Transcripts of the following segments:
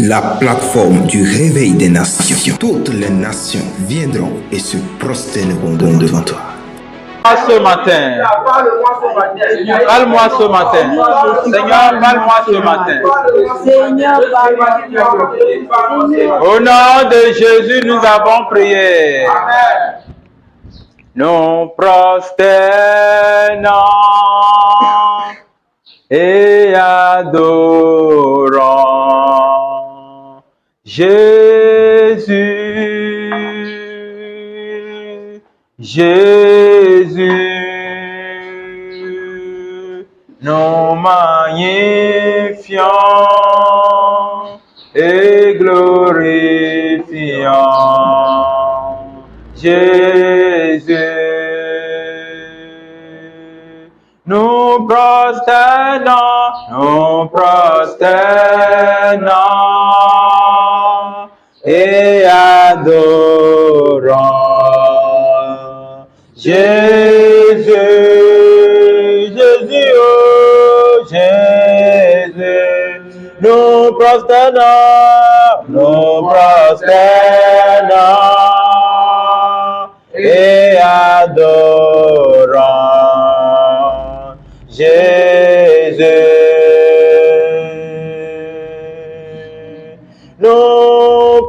la plateforme du réveil des nations. Toutes les nations viendront et se prosterneront devant toi. Ce matin, parle-moi ce matin. Seigneur, parle-moi ce matin. Seigneur, parle-moi. Au nom de Jésus, nous avons prié. Nous prosternons et adorons Jésus, Jésus, nous magnifions et glorifions Jésus. Nous prosternons et adorons Jésus, Jésus, oh Jésus. Nous prosternons et adorons Jésus. Nous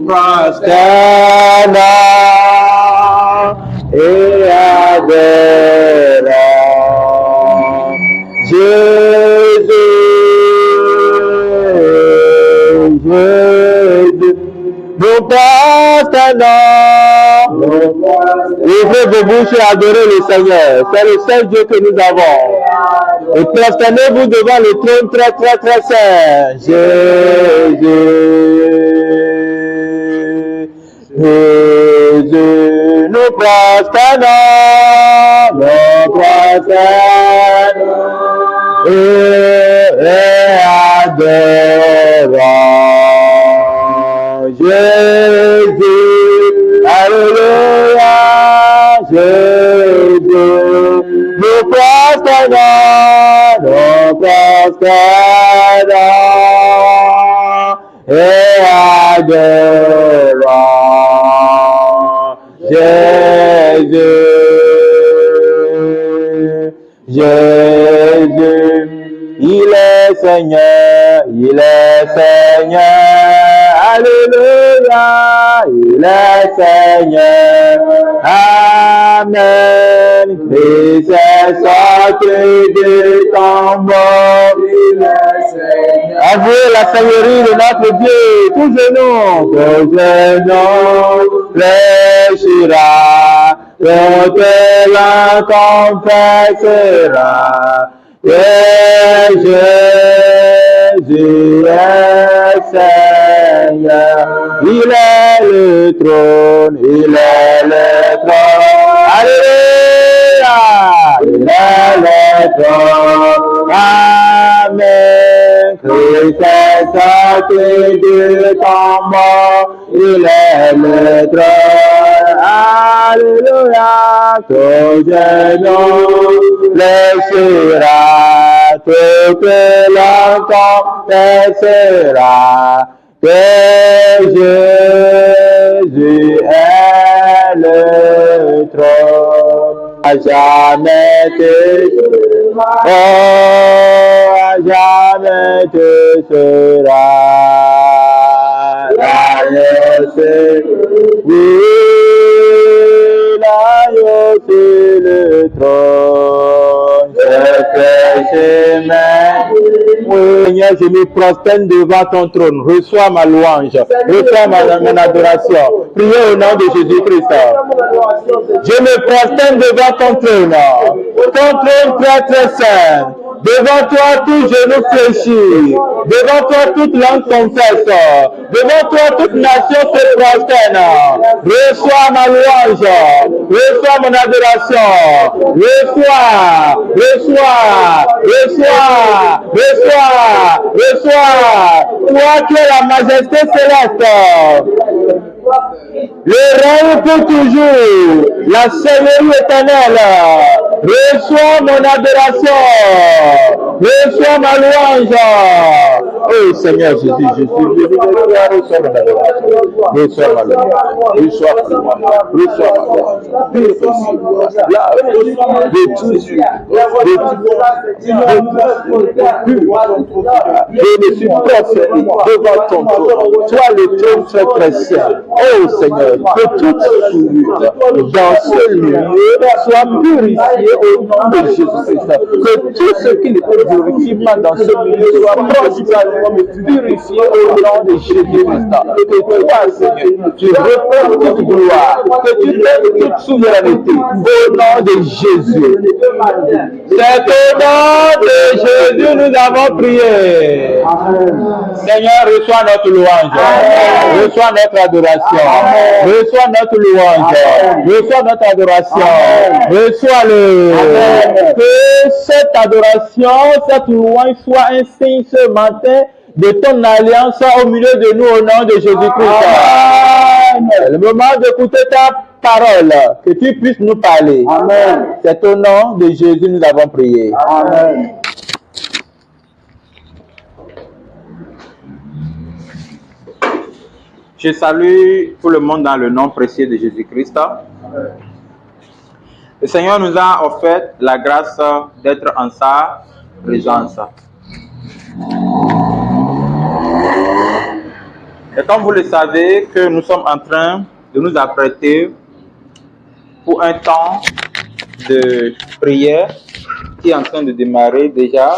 prosternons et adorons Jésus, Jésus. Nous prosternons. Ouvrez vos bouches et adorez le Seigneur. C'est le seul Dieu que nous avons. Et prosternez-vous devant le trône très très très saint. Jésus, Jésus, nous prosternons et adorons Jésus, alléluia, Jésus, nous prosternons et adorons Jésus, Jésus, il est Seigneur, alléluia, il est Seigneur, amen, Christ est sorti du tombeau, il est Seigneur. Avouez la Seigneurie de notre Dieu, tout genou fléchira, toute langue confessera que Jésus est Seigneur. Il est le trône, alléluia, il est le trône, amen. Christ est sorti du tombeau, il est le trône, alléluia. Tout genou fléchira, toute langue confessera que Jésus est le trône. À jamais tu seras, à jamais tu seras l'agneau sur le trône. Je fais chemin. Seigneur, je me prosterne devant ton trône. Reçois ma louange. Reçois mon adoration. Priez au nom de Jésus-Christ. Je me prosterne devant ton trône. Ton trône très très saint. Devant toi, tout genou fléchit. Devant toi, toute langue confesse. Devant toi, toute nation se prosterne. Reçois ma louange. Reçois mon adoration. Reçois. Toi qui es la majesté céleste. Le règne pour toujours. La Seigneurie éternelle. Reçois mon adoration. Reçois ma louange. Oh Seigneur Jésus, reçois mon adoration. Reçois ma louange. Reçois ma louange. Reçois ma louange. De tout je me suis prosterné devant ton trône. Toi le trône très précieux. Oh Seigneur, que toute souillure dans ce lieu soit purifiée au nom de Jésus-Christ. Que tout ce qui ne peut purifier pas dans ce lieu soit principalement purifié au nom de Jésus-Christ. Que toi, Seigneur, tu reprends toute gloire, que tu donnes toute souveraineté au nom de Jésus. C'est au nom de Jésus nous avons prié. Seigneur, reçois notre louange. Reçois notre adoration. Reçois notre louange. Reçois notre adoration. Reçois-le. Que cette adoration, cette louange soit un signe ce matin de ton alliance au milieu de nous au nom de Jésus-Christ. Le moment d'écouter ta parole, que tu puisses nous parler. Amen. C'est au nom de Jésus nous avons prié. Amen. Je salue tout le monde dans le nom précieux de Jésus-Christ. Le Seigneur nous a offert la grâce d'être en sa présence. Et comme vous le savez, que nous sommes en train de nous apprêter pour un temps de prière qui est en train de démarrer déjà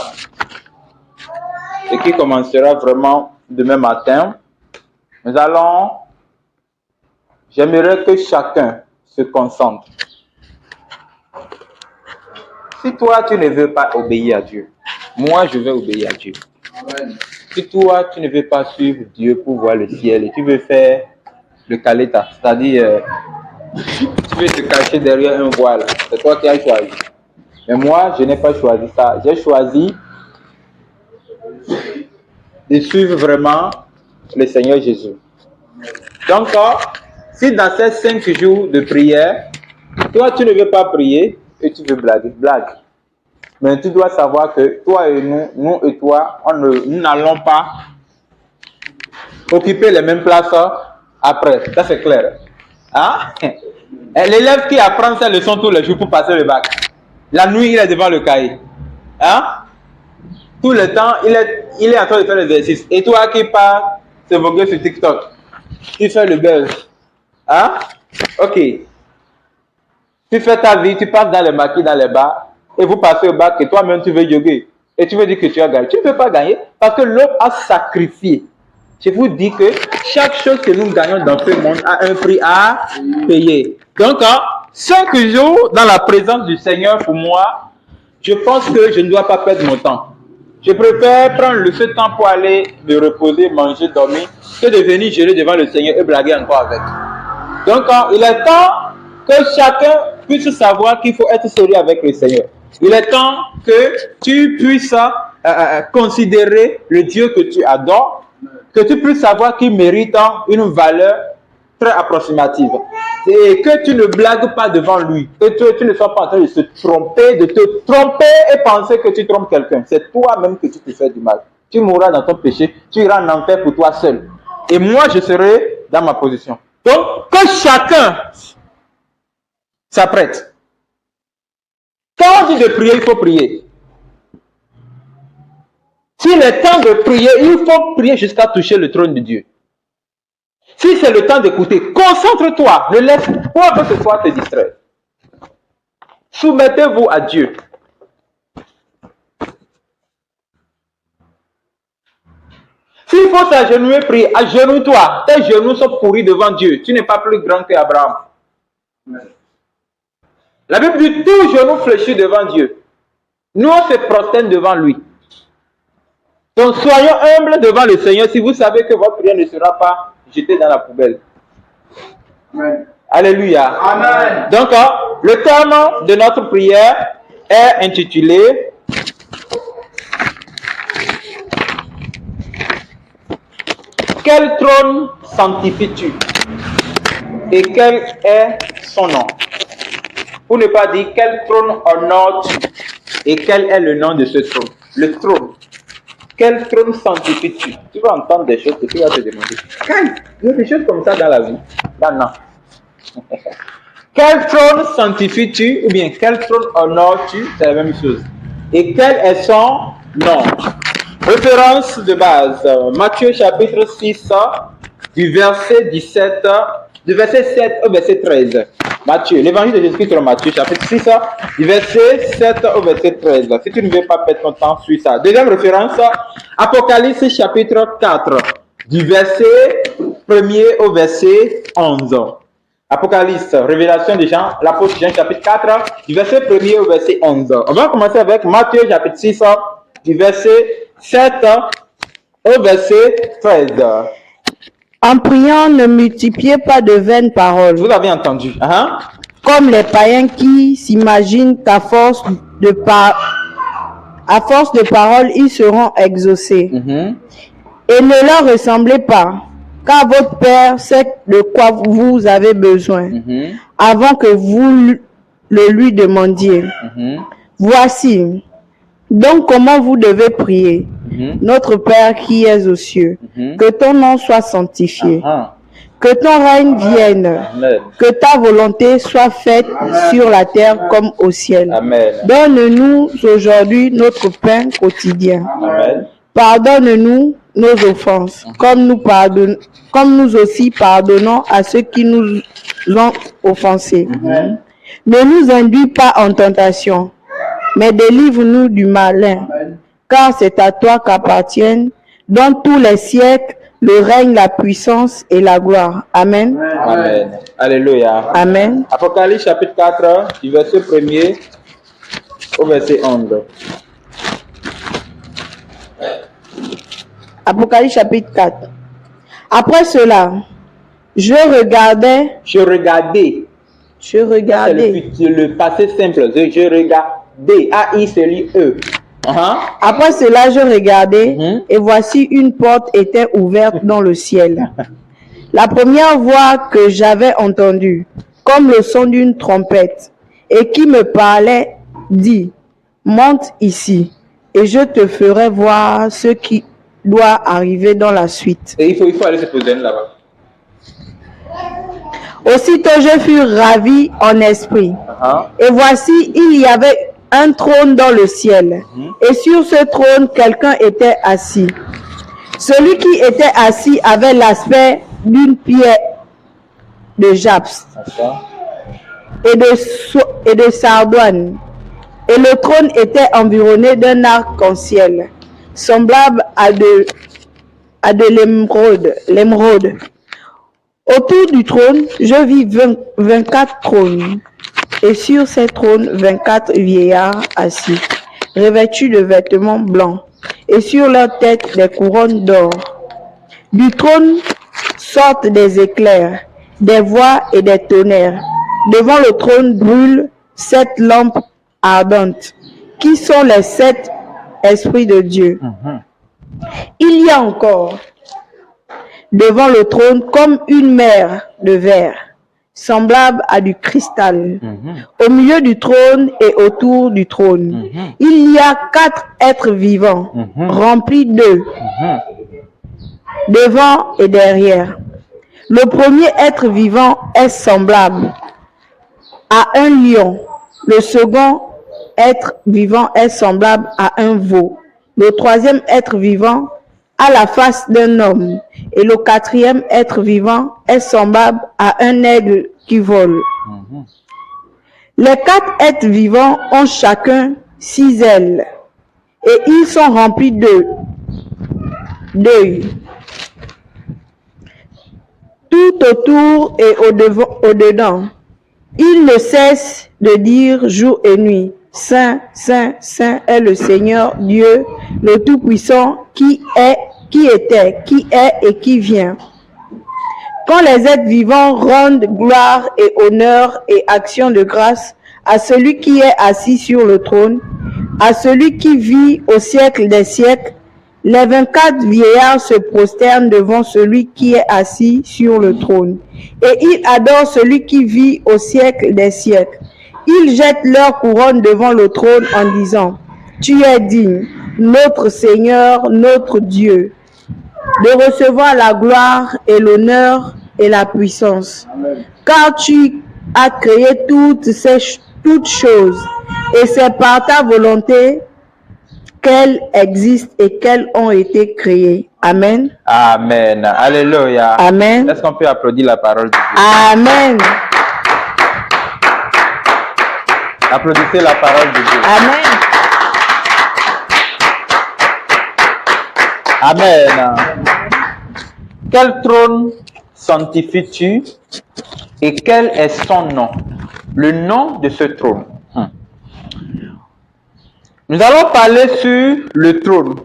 et qui commencera vraiment demain matin. J'aimerais que chacun se concentre. Si toi, tu ne veux pas obéir à Dieu, moi, je vais obéir à Dieu. Amen. Si toi, tu ne veux pas suivre Dieu pour voir le ciel et tu veux faire le kaleta, c'est-à-dire, tu veux te cacher derrière un voile, c'est toi qui as choisi. Mais moi, je n'ai pas choisi ça. J'ai choisi de suivre vraiment le Seigneur Jésus. Donc, si dans ces 5 jours de prière, toi, tu ne veux pas prier et tu veux blague. Mais tu dois savoir que toi et nous et toi, nous n'allons pas occuper les mêmes places après. Ça, c'est clair. Hein? L'élève qui apprend sa leçon tous les jours pour passer le bac, la nuit, il est devant le cahier. Hein? Tout le temps, il est en train de faire l'exercice. Et toi qui pars se voguer sur TikTok, tu fais le buzz. Hein? Ok. Tu fais ta vie, tu passes dans les maquis, dans les bars, et vous passez au bac et toi-même tu veux yoguer. Et tu veux dire que tu as gagné. Tu ne peux pas gagner parce que l'homme a sacrifié. Je vous dis que chaque chose que nous gagnons dans ce monde a un prix à payer. Donc, 5 jours dans la présence du Seigneur, pour moi, je pense que je ne dois pas perdre mon temps. Je préfère prendre ce temps pour aller me reposer, manger, dormir, que de venir gérer devant le Seigneur et blaguer encore avec. Donc, il est temps que chacun puisse savoir qu'il faut être sérieux avec le Seigneur. Il est temps que tu puisses considérer le Dieu que tu adores, que tu puisses savoir qu'il mérite une valeur très approximative. Et que tu ne blagues pas devant lui, que tu ne sois pas en train de te tromper et penser que tu trompes quelqu'un. C'est toi-même que tu te fais du mal. Tu mourras dans ton péché, tu iras en enfer pour toi seul. Et moi, je serai dans ma position. Donc, que chacun s'apprête. Quand on dit de prier, il faut prier. S'il est temps de prier, il faut prier jusqu'à toucher le trône de Dieu. Si c'est le temps d'écouter, concentre-toi, ne laisse pas que ce soit te distraire. Soumettez-vous à Dieu. S'il faut s'agenouiller, prier, agenouille-toi. Tes genoux sont pourris devant Dieu. Tu n'es pas plus grand qu'Abraham. La Bible dit tout genou fléchit devant Dieu. Nous, on se prosterne devant lui. Donc, soyons humbles devant le Seigneur si vous savez que votre prière ne sera pas jetée dans la poubelle. Amen. Alléluia. Amen. Donc, le thème de notre prière est intitulé « Quel trône sanctifies-tu et quel est son nom ?» Pour ne pas dire quel trône honores-tu et quel est le nom de ce trône. Le trône. Quel trône sanctifies-tu? Tu vas entendre des choses que tu vas te demander. Il y a des choses comme ça dans la vie. Non. Quel trône sanctifies-tu ou bien quel trône honores-tu? C'est la même chose. Et quel est son nom? Référence de base. Matthieu chapitre 6 du verset 17, du verset 7 au verset 13. Matthieu, l'évangile de Jésus-Christ selon Matthieu chapitre 6 du verset 7 au verset 13. Si tu ne veux pas perdre ton temps, suis ça. Deuxième référence, Apocalypse chapitre 4 du verset 1er au verset 11. Apocalypse, révélation de Jean, l'apôtre Jean chapitre 4 du verset 1er au verset 11. On va commencer avec Matthieu chapitre 6 du verset 7 au verset 13. En priant, ne multipliez pas de vaines paroles. Vous avez entendu, hein? Comme les païens qui s'imaginent qu'à force de paroles, ils seront exaucés. Et ne leur ressemblez pas, car votre Père sait de quoi vous avez besoin, avant que vous le lui demandiez. Voici donc comment vous devez prier. Notre Père qui es aux cieux, que ton nom soit sanctifié, que ton règne vienne, que ta volonté soit faite sur la terre comme au ciel. Donne-nous aujourd'hui notre pain quotidien. Pardonne-nous nos offenses, comme nous aussi pardonnons à ceux qui nous ont offensés. Ne nous induis pas en tentation, mais délivre-nous du malin, car c'est à toi qu'appartiennent dans tous les siècles le règne, la puissance et la gloire. Amen. Amen. Alléluia. Amen. Apocalypse chapitre 4, du verset 1er au verset 11. Apocalypse chapitre 4. Après cela, je regardais. C'est le passé simple. Je regardais. A-I se lit E. Après cela, je regardais et voici une porte était ouverte dans le ciel. La première voix que j'avais entendue, comme le son d'une trompette, et qui me parlait, dit, monte ici et je te ferai voir ce qui doit arriver dans la suite. Et il faut aller se poser là-bas. Aussitôt je fus ravi en esprit. Et voici, il y avait un trône dans le ciel. Et sur ce trône, quelqu'un était assis. Celui qui était assis avait l'aspect d'une pierre de jaspe et de sardoine. Et le trône était environné d'un arc-en-ciel, semblable à de l'émeraude. Autour du trône, je vis 24 trônes. Et sur ces trônes, 24 vieillards assis, revêtus de vêtements blancs, et sur leur tête des couronnes d'or. Du trône sortent des éclairs, des voix et des tonnerres. Devant le trône brûlent 7 lampes ardentes, qui sont les 7 esprits de Dieu. Il y a encore devant le trône comme une mer de verre, semblable à du cristal. Au milieu du trône et autour du trône, il y a 4 êtres vivants, remplis d'eux, devant et derrière. Le premier être vivant est semblable à un lion. Le second être vivant est semblable à un veau. Le troisième être vivant a la face d'un homme. Et le quatrième être vivant est semblable à un aigle qui vole. Les 4 êtres vivants ont chacun 6 ailes. Et ils sont remplis d'œils. Tout autour et au-dedans. Ils ne cessent de dire jour et nuit, Saint, Saint, Saint est le Seigneur Dieu, le Tout-Puissant, qui était, qui est et qui vient. Quand les êtres vivants rendent gloire et honneur et action de grâce à celui qui est assis sur le trône, à celui qui vit au siècle des siècles, les 24 vieillards se prosternent devant celui qui est assis sur le trône. Et ils adorent celui qui vit au siècle des siècles. Ils jettent leur couronne devant le trône en disant, tu es digne, notre Seigneur, notre Dieu, de recevoir la gloire et l'honneur et la puissance. Car tu as créé toutes choses, et c'est par ta volonté qu'elles existent et qu'elles ont été créées. Amen. Amen. Alléluia. Amen. Est-ce qu'on peut applaudir la parole de Dieu? Amen. Applaudissez la parole de Dieu. Amen. Amen. Quel trône sanctifies-tu et quel est son nom? Le nom de ce trône. Nous allons parler sur le trône.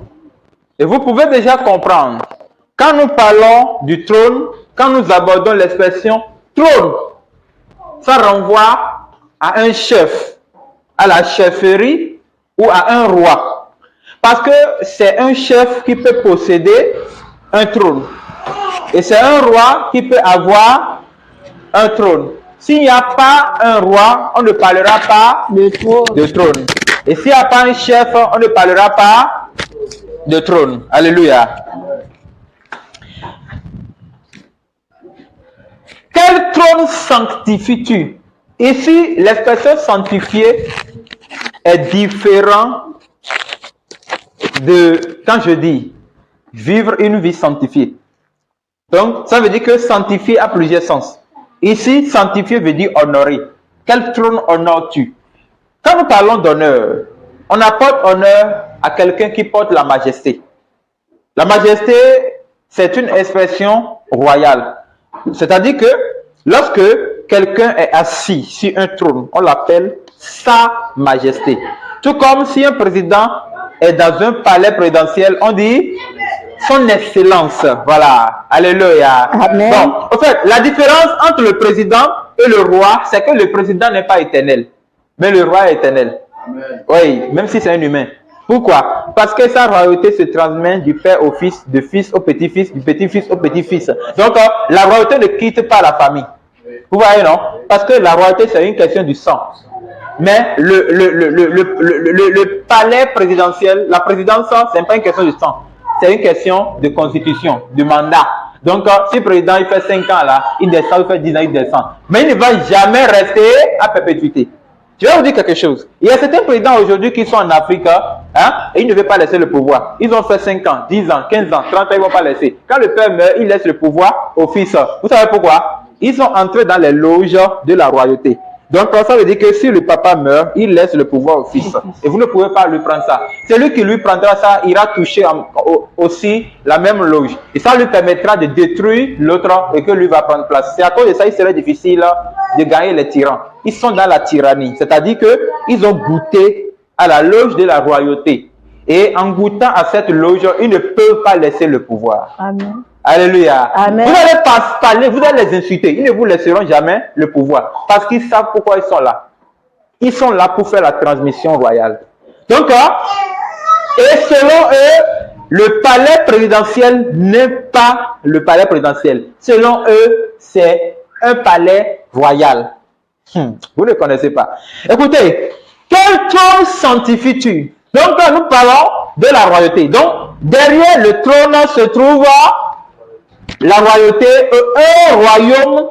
Et vous pouvez déjà comprendre. Quand nous parlons du trône, quand nous abordons l'expression trône, ça renvoie à un chef, à la chefferie ou à un roi. Parce que c'est un chef qui peut posséder un trône. Et c'est un roi qui peut avoir un trône. S'il n'y a pas un roi, on ne parlera pas de trône. Et s'il n'y a pas un chef, on ne parlera pas de trône. Alléluia. Quel trône sanctifies-tu? Ici, l'expression sanctifié est différent de quand je dis vivre une vie sanctifiée. Donc, ça veut dire que sanctifié a plusieurs sens. Ici, sanctifié veut dire honorer. Quel trône honores-tu? Quand nous parlons d'honneur, on apporte honneur à quelqu'un qui porte la majesté. La majesté, c'est une expression royale. C'est-à-dire que lorsque quelqu'un est assis sur un trône, on l'appelle sa majesté. Tout comme si un président est dans un palais présidentiel, on dit son excellence. Voilà. Alléluia. Amen. Bon, en fait, la différence entre le président et le roi, c'est que le président n'est pas éternel, mais le roi est éternel. Amen. Oui, même si c'est un humain. Pourquoi? Parce que sa royauté se transmet du père au fils, du fils au petit-fils, du petit-fils au petit-fils. Donc, la royauté ne quitte pas la famille. Vous voyez, non? Parce que la royauté, c'est une question du sang. Mais le palais présidentiel, la présidence, ce n'est pas une question de sang. C'est une question de constitution, de mandat. Donc, si le président il fait 5 ans là, il descend, il fait 10 ans, il descend. Mais il ne va jamais rester à perpétuité. Je vais vous dire quelque chose. Il y a certains présidents aujourd'hui qui sont en Afrique, hein, et ils ne veulent pas laisser le pouvoir. Ils ont fait 5 ans, 10 ans, 15 ans, 30 ans, ils ne vont pas laisser. Quand le père meurt, il laisse le pouvoir au fils. Vous savez pourquoi? Ils sont entrés dans les loges de la royauté. Donc, ça veut dire que si le papa meurt, il laisse le pouvoir au fils. Et vous ne pouvez pas lui prendre ça. Celui qui lui prendra ça ira toucher aussi la même loge. Et ça lui permettra de détruire l'autre et que lui va prendre place. C'est à cause de ça qu'il serait difficile de gagner les tyrans. Ils sont dans la tyrannie. C'est-à-dire qu'ils ont goûté à la loge de la royauté. Et en goûtant à cette loge, ils ne peuvent pas laisser le pouvoir. Amen. Alléluia. Amen. Vous allez pas parler, vous allez les insulter. Ils ne vous laisseront jamais le pouvoir. Parce qu'ils savent pourquoi ils sont là. Ils sont là pour faire la transmission royale. Donc, et selon eux, le palais présidentiel n'est pas le palais présidentiel. Selon eux, c'est un palais royal. Vous ne connaissez pas. Écoutez, quel trône sanctifies-tu? Donc, nous parlons de la royauté. Donc, derrière le trône se trouve la royauté, un royaume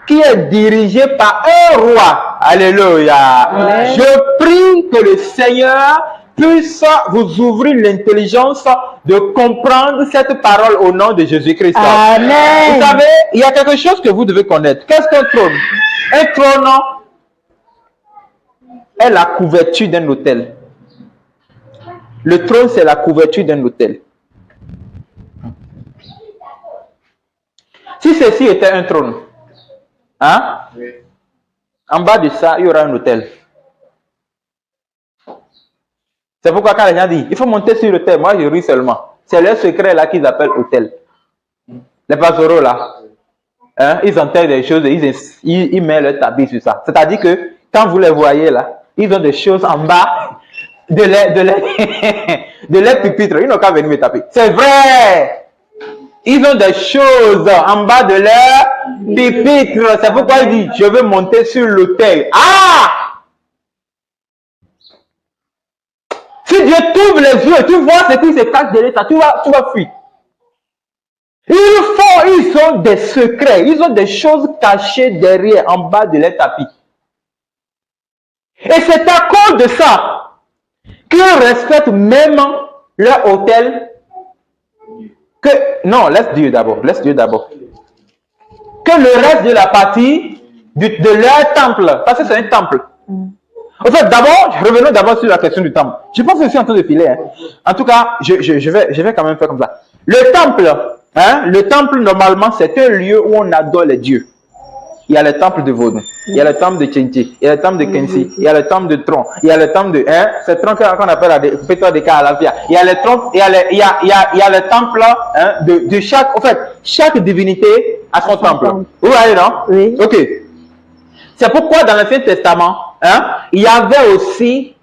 qui est dirigé par un roi. Alléluia. Amen. Je prie que le Seigneur puisse vous ouvrir l'intelligence de comprendre cette parole au nom de Jésus-Christ. Amen. Vous savez, il y a quelque chose que vous devez connaître. Qu'est-ce qu'un trône? Un trône est la couverture d'un autel. Le trône, c'est la couverture d'un autel. Si ceci était un trône, hein? Oui. En bas de ça, il y aura un autel. C'est pourquoi quand les gens disent, il faut monter sur l'autel, moi je ris seulement. C'est leur secret là qu'ils appellent autel. Les pastoraux là, hein, ils enterrent des choses et ils mettent leur tapis sur ça. C'est-à-dire que quand vous les voyez là, ils ont des choses en bas de leur pupitre. Ils n'ont qu'à venir me taper. C'est vrai! Ils ont des choses en bas de leur pupitre. C'est pourquoi il dit, je veux monter sur l'autel. Ah! Si Dieu t'ouvre les yeux et tu vois ce qui se cache derrière ça, tu vas fuir. Ils ont des secrets, ils ont des choses cachées derrière, en bas de leur tapis. Et c'est à cause de ça qu'ils respectent même leur hôtel. Non, laisse Dieu d'abord. Que le reste de la partie de leur temple, parce que c'est un temple. En fait, d'abord, revenons d'abord sur la question du temple. Je pense que je suis en train de filer. Hein. En tout cas, je vais quand même faire comme ça. Le temple, normalement, c'est un lieu où on adore les dieux. Il y a le temple de Vodou, il y a le temple de Tchenchi, il y a le temple de Kensi, il y a le temple de Tron, il y a le temple de... c'est Tron qu'on appelle la Pétoire de Kalafia. Il y a le temple, il y a le temple de chaque... En fait, chaque divinité a son temple. Vous voyez, non? Oui. Ok. C'est pourquoi dans l'Ancien Testament, il y avait aussi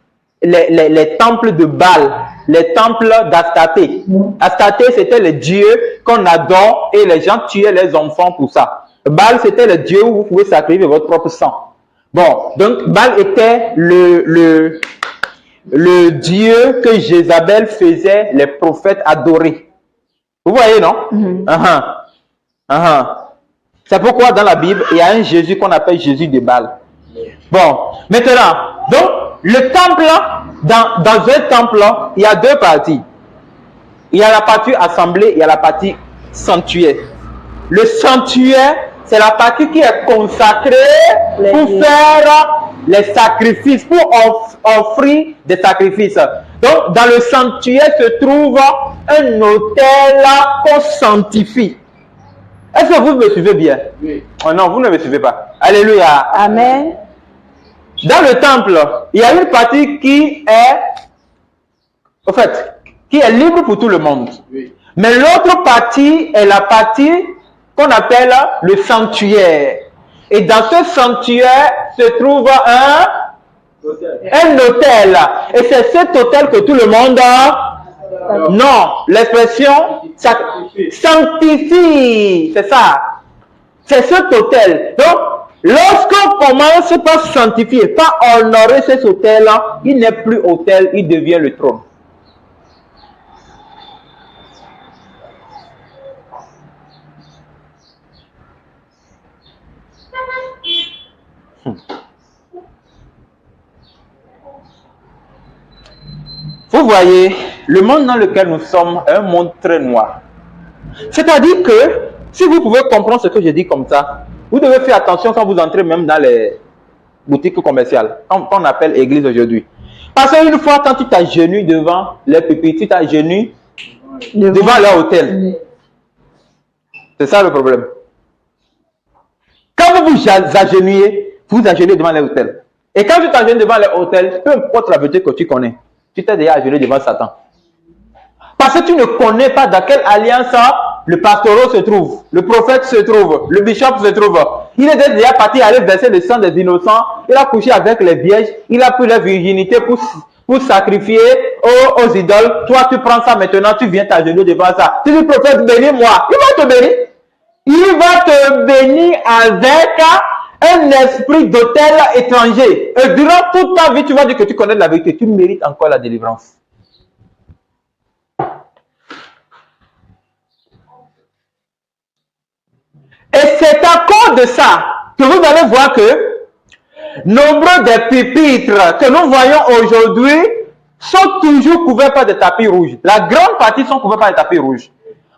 les temples de Baal, les temples d'Astarté. Astarté, c'était le dieu qu'on adore et les gens tuaient les enfants pour ça. Baal, c'était le dieu où vous pouvez sacrifier votre propre sang. Bon, donc Baal était le dieu que Jézabel faisait les prophètes adorer. Vous voyez, non? C'est pourquoi dans la Bible, il y a un Jésus qu'on appelle Jésus de Baal. Bon, maintenant, donc, le temple, dans un temple, il y a deux parties. Il y a la partie assemblée, il y a la partie sanctuaire. Le sanctuaire, c'est la partie qui est consacrée pour faire les sacrifices, pour offrir des sacrifices. Donc, dans le sanctuaire se trouve un autel qu'on sanctifie. Est-ce que vous me suivez bien? Oui. Oh non, vous ne me suivez pas. Alléluia. Amen. Dans le temple, il y a une partie qui est libre pour tout le monde. Oui. Mais l'autre partie est la partie qu'on appelle le sanctuaire. Et dans ce sanctuaire se trouve un autel. Et c'est cet autel que tout le monde a. Non, l'expression sanctifie, c'est ça. C'est cet autel. Donc, lorsqu'on commence par sanctifier, par honorer cet autel-là, il n'est plus autel, il devient le trône. Vous voyez, le monde dans lequel nous sommes est un monde très noir. C'est-à-dire que, si vous pouvez comprendre ce que je dis comme ça, vous devez faire attention quand vous entrez même dans les boutiques commerciales, qu'on appelle église aujourd'hui. Parce qu'une fois, quand tu t'agenouilles devant les pupitres, tu t'agenouilles devant leur hôtel. C'est ça le problème. Quand vous vous agenouillez, vous agenouillez devant les hôtels. Et quand tu t'agenouilles devant les hôtels, peu importe la vérité que tu connais, tu t'es déjà agenouillé devant Satan. Parce que tu ne connais pas dans quelle alliance le pastoreau se trouve, le prophète se trouve, le bishop se trouve. Il est déjà parti aller verser le sang des innocents, il a couché avec les vierges, il a pris leur virginité pour sacrifier aux idoles. Toi, tu prends ça maintenant, tu viens t'agenouiller devant ça. Tu dis, prophète, bénis-moi. Il va te bénir. Il va te bénir avec un esprit d'autel étranger. Et durant toute ta vie, tu vas dire que tu connais la vérité. Tu mérites encore la délivrance. Et c'est à cause de ça que vous allez voir que nombreux des pupitres que nous voyons aujourd'hui sont toujours couverts par des tapis rouges. La grande partie sont couverts par des tapis rouges.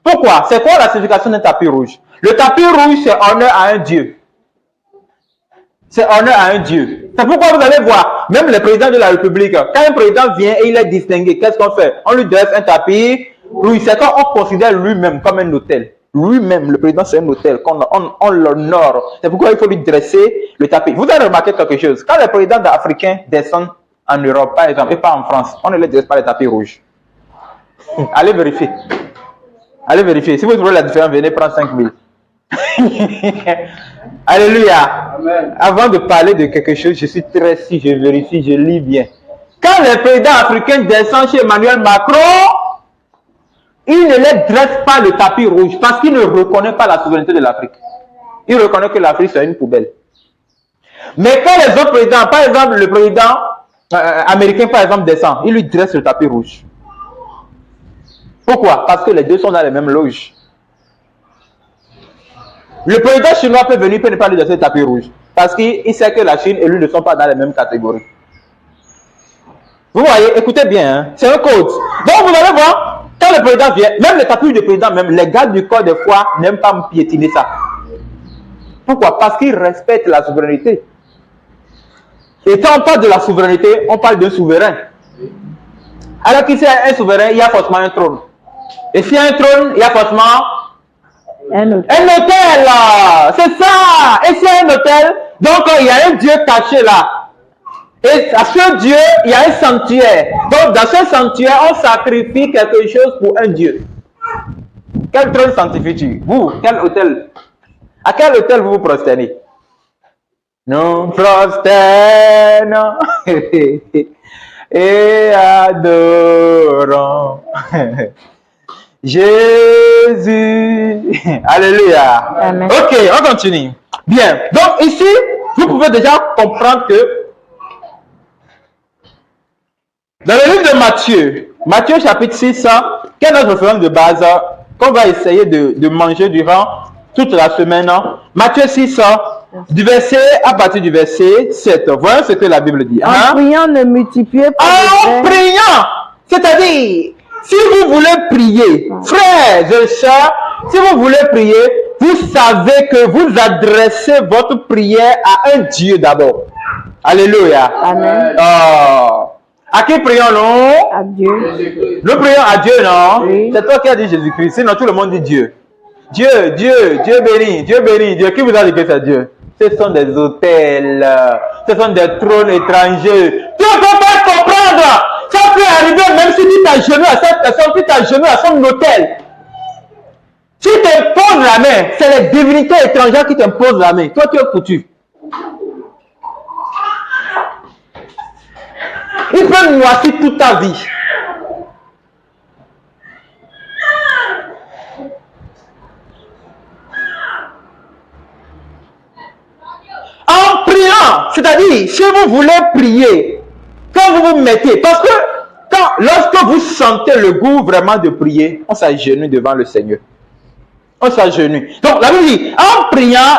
Pourquoi? C'est quoi la signification d'un tapis rouge? Le tapis rouge, c'est honneur à un Dieu. C'est honneur à un Dieu. C'est pourquoi vous allez voir, même le président de la République, quand un président vient et il est distingué, qu'est-ce qu'on fait? On lui dresse un tapis rouge. C'est quand on considère lui-même comme un hôtel. Lui-même, le président, c'est un hôtel, on l'honore. C'est pourquoi il faut lui dresser le tapis. Vous avez remarqué quelque chose? Quand les présidents africains descendent en Europe, par exemple, et pas en France, on ne les dresse pas les tapis rouges. Allez vérifier. Allez vérifier. Si vous trouvez la différence, venez prendre 5 000. Alléluia. Amen. Avant de parler de quelque chose, je suis très si je vérifie, je lis bien. Quand les présidents africains descendent chez Emmanuel Macron, il ne les dresse pas le tapis rouge parce qu'il ne reconnaît pas la souveraineté de l'Afrique. Il reconnaît que l'Afrique c'est une poubelle. Mais quand les autres présidents, par exemple le président américain, par exemple, descend, il lui dresse le tapis rouge. Pourquoi? Parce que les deux sont dans les mêmes loges. Le président chinois peut venir, peut ne pas lui dresser le tapis rouge. Parce qu'il sait que la Chine et lui ne sont pas dans les mêmes catégories. Vous voyez, écoutez bien, hein, c'est un code. Donc vous allez voir, quand le président vient, même le tapis du président, même les gardes du corps des fois n'aiment pas me piétiner ça. Pourquoi? Parce qu'ils respectent la souveraineté. Et quand on parle de la souveraineté, on parle d'un souverain. Alors qu'ici, un souverain, il y a forcément un trône. Et s'il y a un trône, il y a forcément un hôtel. C'est ça. Et s'il y a un hôtel, donc il y a un Dieu caché là. Et à ce Dieu, il y a un sanctuaire. Donc dans ce sanctuaire, on sacrifie quelque chose pour un Dieu. Quel trône sanctifies-tu? Vous, quel hôtel? À quel hôtel vous vous prosternez? Nous prosternons et adorons Jésus. Alléluia. Amen. Ok, on continue. Bien. Donc ici, vous pouvez déjà comprendre que dans le livre de Matthieu, Matthieu chapitre 6, quel est notre référence de base qu'on va essayer de manger durant toute la semaine? Matthieu 6, à partir du verset 7. Voilà ce que la Bible dit. En priant, ne multipliez pas. En priant, c'est-à-dire, si vous voulez prier, frères et sœurs, si vous voulez prier, vous savez que vous adressez votre prière à un Dieu d'abord. Alléluia. Amen. À qui prions-nous? À Dieu. Nous prions à Dieu, non? Oui. C'est toi qui as dit Jésus-Christ. Sinon, tout le monde dit Dieu. Dieu, Dieu, Dieu béni, Dieu béni, Dieu. Qui vous a dit que c'est Dieu? Ce sont des hôtels, ce sont des trônes étrangers. Tu ne peux pas comprendre. Ça peut arriver même si tu t'agenouilles à cette personne, tu t'agenouilles à son hôtel. Si tu imposes la main, c'est les divinités étrangères qui t'imposent la main. Toi, tu es foutu. Il peut noircir toute ta vie. En priant, c'est-à-dire, si vous voulez prier, quand vous vous mettez, parce que lorsque vous sentez le goût vraiment de prier, on s'agenouille devant le Seigneur. On s'agenouille. Donc, la Bible dit, en priant,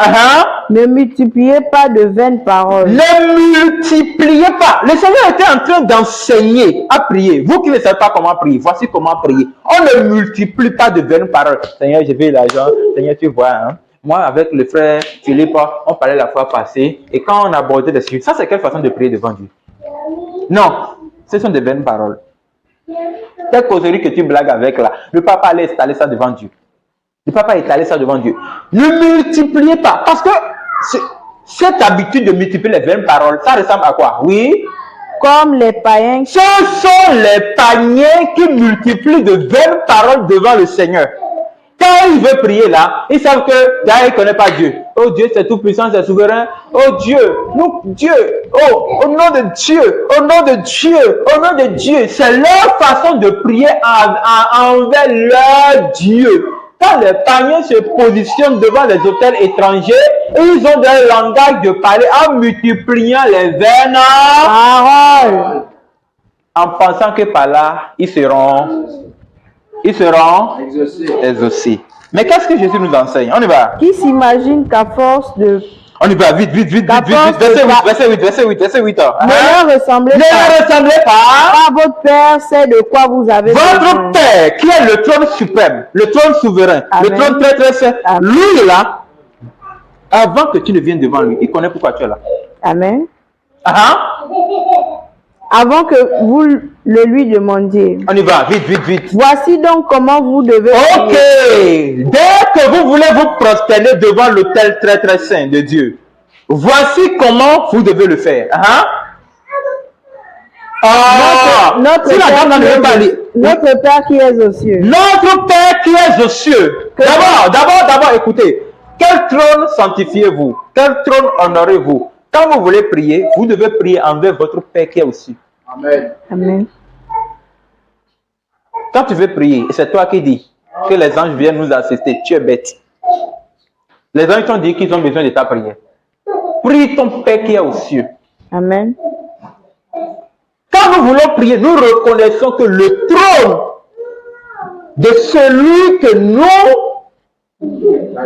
ne multipliez pas de vaines paroles. Ne multipliez pas. Le Seigneur était en train d'enseigner à prier. Vous qui ne savez pas comment prier, voici comment prier. On ne multiplie pas de vaines paroles. Seigneur, j'ai vu l'argent. Seigneur, tu vois, moi, avec le frère Philippe, on parlait la fois passée. Et quand on abordait des sujets, ça, c'est quelle façon de prier devant Dieu? Non, ce sont des vaines paroles. Telle causerie que tu blagues avec là, le papa allait installer ça devant Dieu. Le papa étalait ça devant Dieu. Ne multipliez pas. Parce que cette habitude de multiplier les vaines paroles, ça ressemble à quoi? Oui. Comme les païens. Ce sont les païens qui multiplient de vaines paroles devant le Seigneur. Quand il veut prier là, ils savent que là, il ne connaît pas Dieu. Oh Dieu, c'est tout puissant, c'est souverain. Oh Dieu, nous, Dieu. Oh, au nom de Dieu, au nom de Dieu, au nom de Dieu. C'est leur façon de prier envers leur Dieu. Quand les païens se positionnent devant les hôtels étrangers, ils ont des langages de parler en multipliant les vaines paroles. En pensant que par là, ils seront exaucés. Mais qu'est-ce que Jésus nous enseigne? On y va. Qui s'imagine qu'à force de... On y va, vite. Verset 8. Ne leur ressemblez pas. Car votre Père sait de quoi vous avez besoin. Votre Père, qui est le trône suprême, le trône souverain, Amen. le trône très saint, lui là, avant que tu ne viennes devant lui, il connaît pourquoi tu es là. Amen. Avant que vous le lui demandiez. On y va, vite. Voici donc comment vous devez Ok. prier. Dès que vous voulez vous prosterner devant l'autel très saint de Dieu, voici comment vous devez le faire. Notre Père qui est aux cieux. Notre Père qui est aux cieux. D'abord, écoutez. Quel trône sanctifiez-vous? Quel trône honorez-vous? Quand vous voulez prier, vous devez prier envers votre Père qui est au ciel. Amen. Amen. Quand tu veux prier, et c'est toi qui dis que les anges viennent nous assister, tu es bête. Les anges t'ont dit qu'ils ont besoin de ta prière. Prie ton Père qui est aux cieux. Amen. quand nous voulons prier, nous reconnaissons que le trône de celui que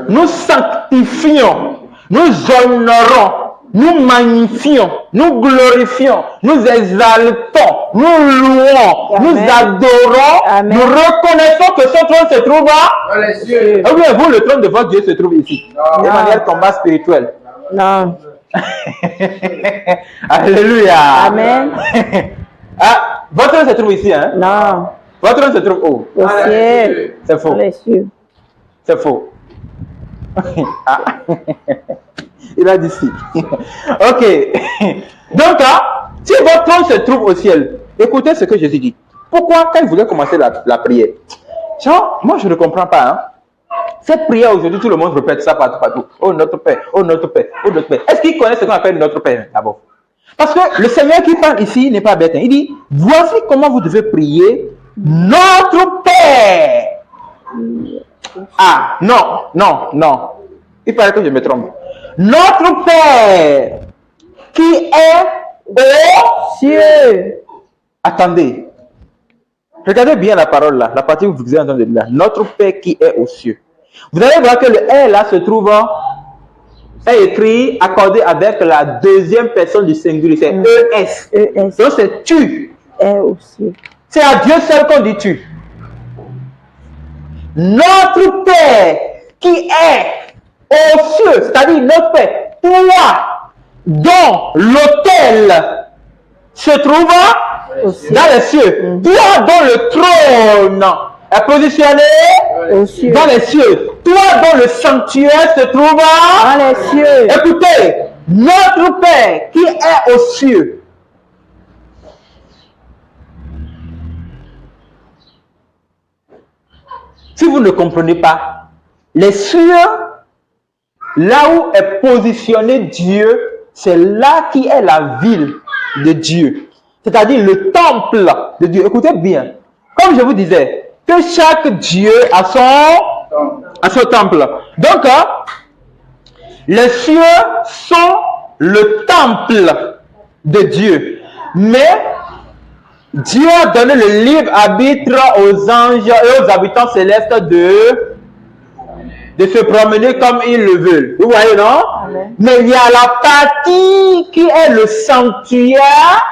nous sanctifions, nous honorons, nous magnifions, nous glorifions, nous exaltons, nous louons, Amen. nous adorons, Amen. nous reconnaissons que ce trône se trouve Dans les cieux. Ah oui, vous, le trône de votre Dieu se trouve ici, de manière combat spirituel. Non. Alléluia. Amen. Ah, votre trône se trouve ici, hein? Non. Votre trône se trouve où? Au ciel. C'est faux. Dans les cieux. C'est faux. Ah. Il a dit si. Ok. Donc, si votre trône se trouve au ciel, écoutez ce que Jésus dit. Pourquoi, quand il voulait commencer la prière, genre, moi je ne comprends pas. Hein? Cette prière aujourd'hui, tout le monde répète ça partout. Oh notre Père, oh notre Père, oh notre Père. Est-ce qu'il connaît ce qu'on appelle notre Père d'abord? Parce que le Seigneur qui parle ici n'est pas bête. Hein. Il dit, voici comment vous devez prier notre Père. Ah, non. Il paraît que je me trompe. Notre Père qui est au Cieux. Attendez. Regardez bien la parole là, la partie que vous êtes en train de lire. Notre Père qui est aux cieux. Vous allez voir que le R là se trouve est écrit, accordé avec la deuxième personne du singulier. C'est ES. ES. Donc c'est tu. Est au cieux. C'est à Dieu seul qu'on dit tu. Notre Père qui est aux cieux, c'est-à-dire notre Père, toi, dont l'autel se trouve dans les cieux, toi dont le trône est positionné Aux cieux. dans les cieux, toi dont le sanctuaire se trouve Dans les cieux. Écoutez, notre Père qui est aux cieux. Si vous ne comprenez pas, les cieux, là où est positionné Dieu, c'est là qui est la ville de Dieu. C'est-à-dire le temple de Dieu. Écoutez bien. Comme je vous disais, que chaque Dieu a son temple. Donc, les cieux sont le temple de Dieu. Mais Dieu a donné le libre arbitre aux anges et aux habitants célestes de se promener comme ils le veulent. Vous voyez, non? Amen. Mais il y a la partie qui est le sanctuaire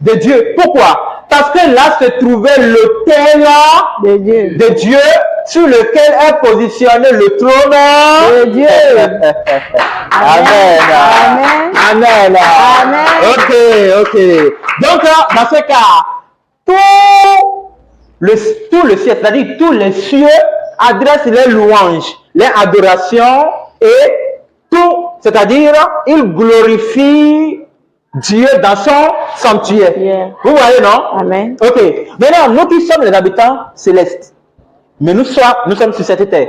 de Dieu. Pourquoi? Parce que là se trouvait l'autel De Dieu. de Dieu sur lequel est positionné le trône De Dieu. Amen. Amen. Amen. Amen. Ok. Donc, dans ce cas, tout le ciel, c'est-à-dire tous les cieux, adressent les louanges, les adorations et tout, c'est-à-dire, ils glorifient Dieu dans son sanctuaire. Yeah. Vous voyez, non? Amen. Ok. Maintenant, nous qui sommes les habitants célestes, mais nous sommes sur cette terre.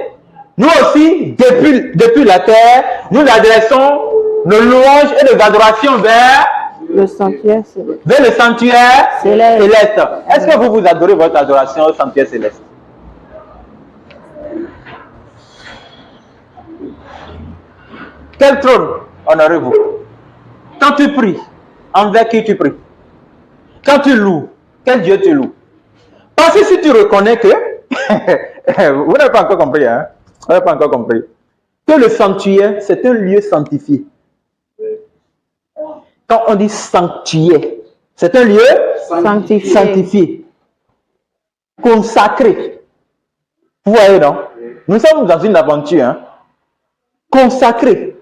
Nous aussi, depuis la terre, nous adressons nos louanges et nos adorations vers Le sanctuaire céleste. le sanctuaire Céleste. céleste. Est-ce que vous adorez votre adoration au sanctuaire céleste? Quel trône honorez-vous? Quand tu pries, envers qui tu pries? Quand tu loues, quel Dieu tu loues? Parce que si tu reconnais que, vous n'avez pas encore compris, hein? Vous n'avez pas encore compris. Que le sanctuaire, c'est un lieu sanctifié. Quand on dit sanctuaire, c'est un lieu Sanctifié. sanctifié, consacré. Vous voyez, non? Nous sommes dans une aventure, hein? Consacré.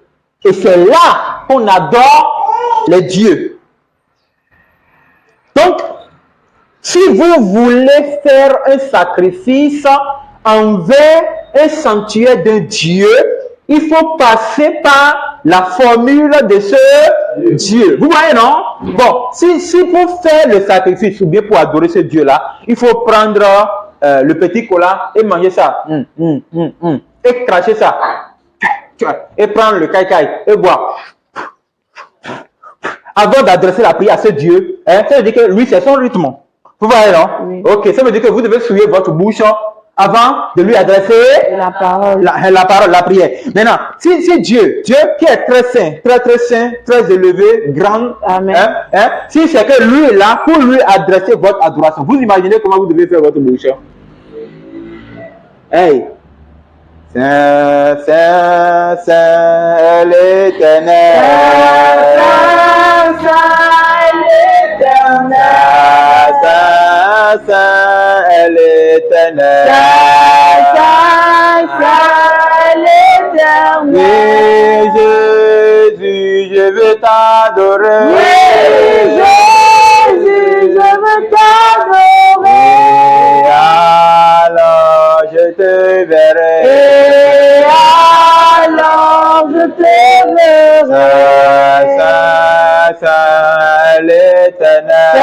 Et c'est là qu'on adore les dieux. Donc, si vous voulez faire un sacrifice envers un sanctuaire d'un Dieu, il faut passer par la formule de ce Dieu. Vous voyez, non? Bon, si pour faire le sacrifice ou bien pour adorer ce Dieu-là, il faut prendre le petit cola et manger ça. Et cracher ça. Et prendre le caïcaï et boire. Avant d'adresser la prière à ce Dieu, hein, ça veut dire que lui, c'est son rythme. Vous voyez, non? Oui. Ok, ça veut dire que vous devez souiller votre bouche avant de lui adresser La parole. la parole, la prière. Maintenant, si Dieu qui est très saint, très élevé, grand, Amen. si c'est que lui est là pour lui adresser votre adoration, vous imaginez comment vous devez faire votre bouche? Hey! Saint, Saint, Saint, l'Éternel. Saint, l'Éternel. Saint, Saint, l'Éternel. Saint, l'Éternel. Oui, Jésus, je veux t'adorer. Oui, Jésus, je veux t'adorer. Alors je te verrai. Et alors je te verrai. Saint, Saint, l'Éternel.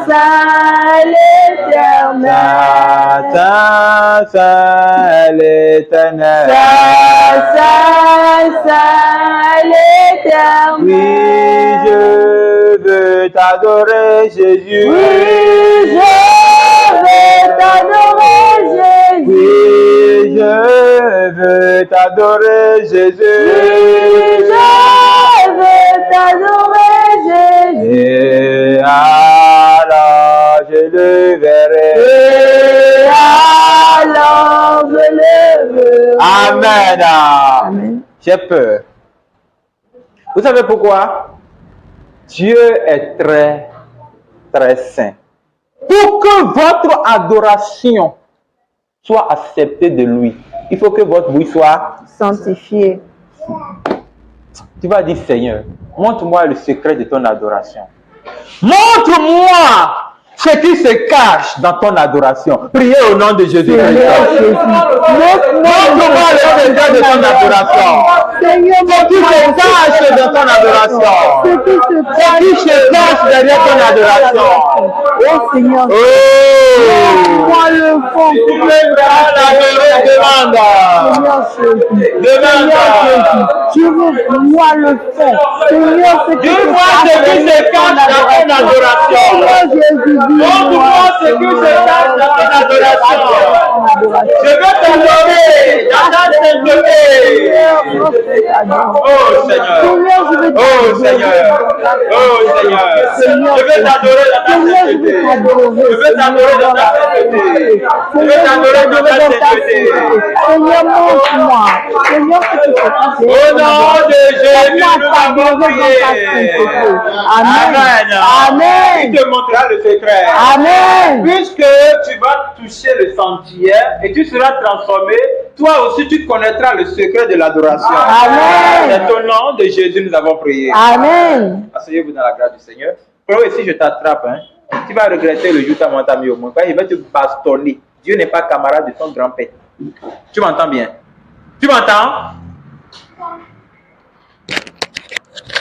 Saint, l'Éternel. Saint, Saint, l'Éternel. Saint, l'Éternel. Oui, je veux t'adorer, Jésus. Oui, je veux t'adorer, Jésus. Oui, je veux t'adorer, Jésus. Oui, je veux t'adorer, Jésus. Et alors je le verrai. Et alors je le verrai. Amen. Amen. J'ai peur. Vous savez pourquoi? Dieu est très, très saint. Pour que votre adoration soit acceptée de lui, il faut que votre bouche soit... Sanctifié. Tu vas dire, Seigneur, montre-moi le secret de ton adoration. Montre-moi ce qui se cache dans ton adoration. Priez au nom de Jésus-Christ. Montre-moi le secret de ton adoration. Seigneur, Ce qui se cache dans ton adoration. Ce qui se cache derrière ton adoration. Oh Seigneur, Oh! moi le fond. Tu veux l'adorer, demande. Demande. Je veux moi le fond. Seigneur, ce qui Dis-moi ce qui se cache dans ton adoration. Montre-moi ce qui se cache dans ton adoration. Je veux t'adorer dans ta sainteté. Oh Seigneur. Oh Seigneur. Oh Seigneur. Je veux t'adorer dans ta sainteté. Je veux t'adorer dans ta sainteté. Je veux t'adorer dans ta sainteté. Seigneur, montre-moi. Seigneur, ce qui se passe. Au nom de Jésus, nous avons prié. Amen. Amen. Il te montrera le secret. Amen. Puisque tu vas toucher le sanctuaire et tu seras transformé, toi aussi tu connaîtras le secret de l'adoration. Amen. C'est au nom de Jésus nous avons prié. Amen. Asseyez-vous dans la grâce du Seigneur. Frère, si je t'attrape, tu vas regretter le jour où tu m'as mis au monde. Il va te bastonner. Dieu n'est pas camarade de ton grand-père. Tu m'entends bien? Tu m'entends?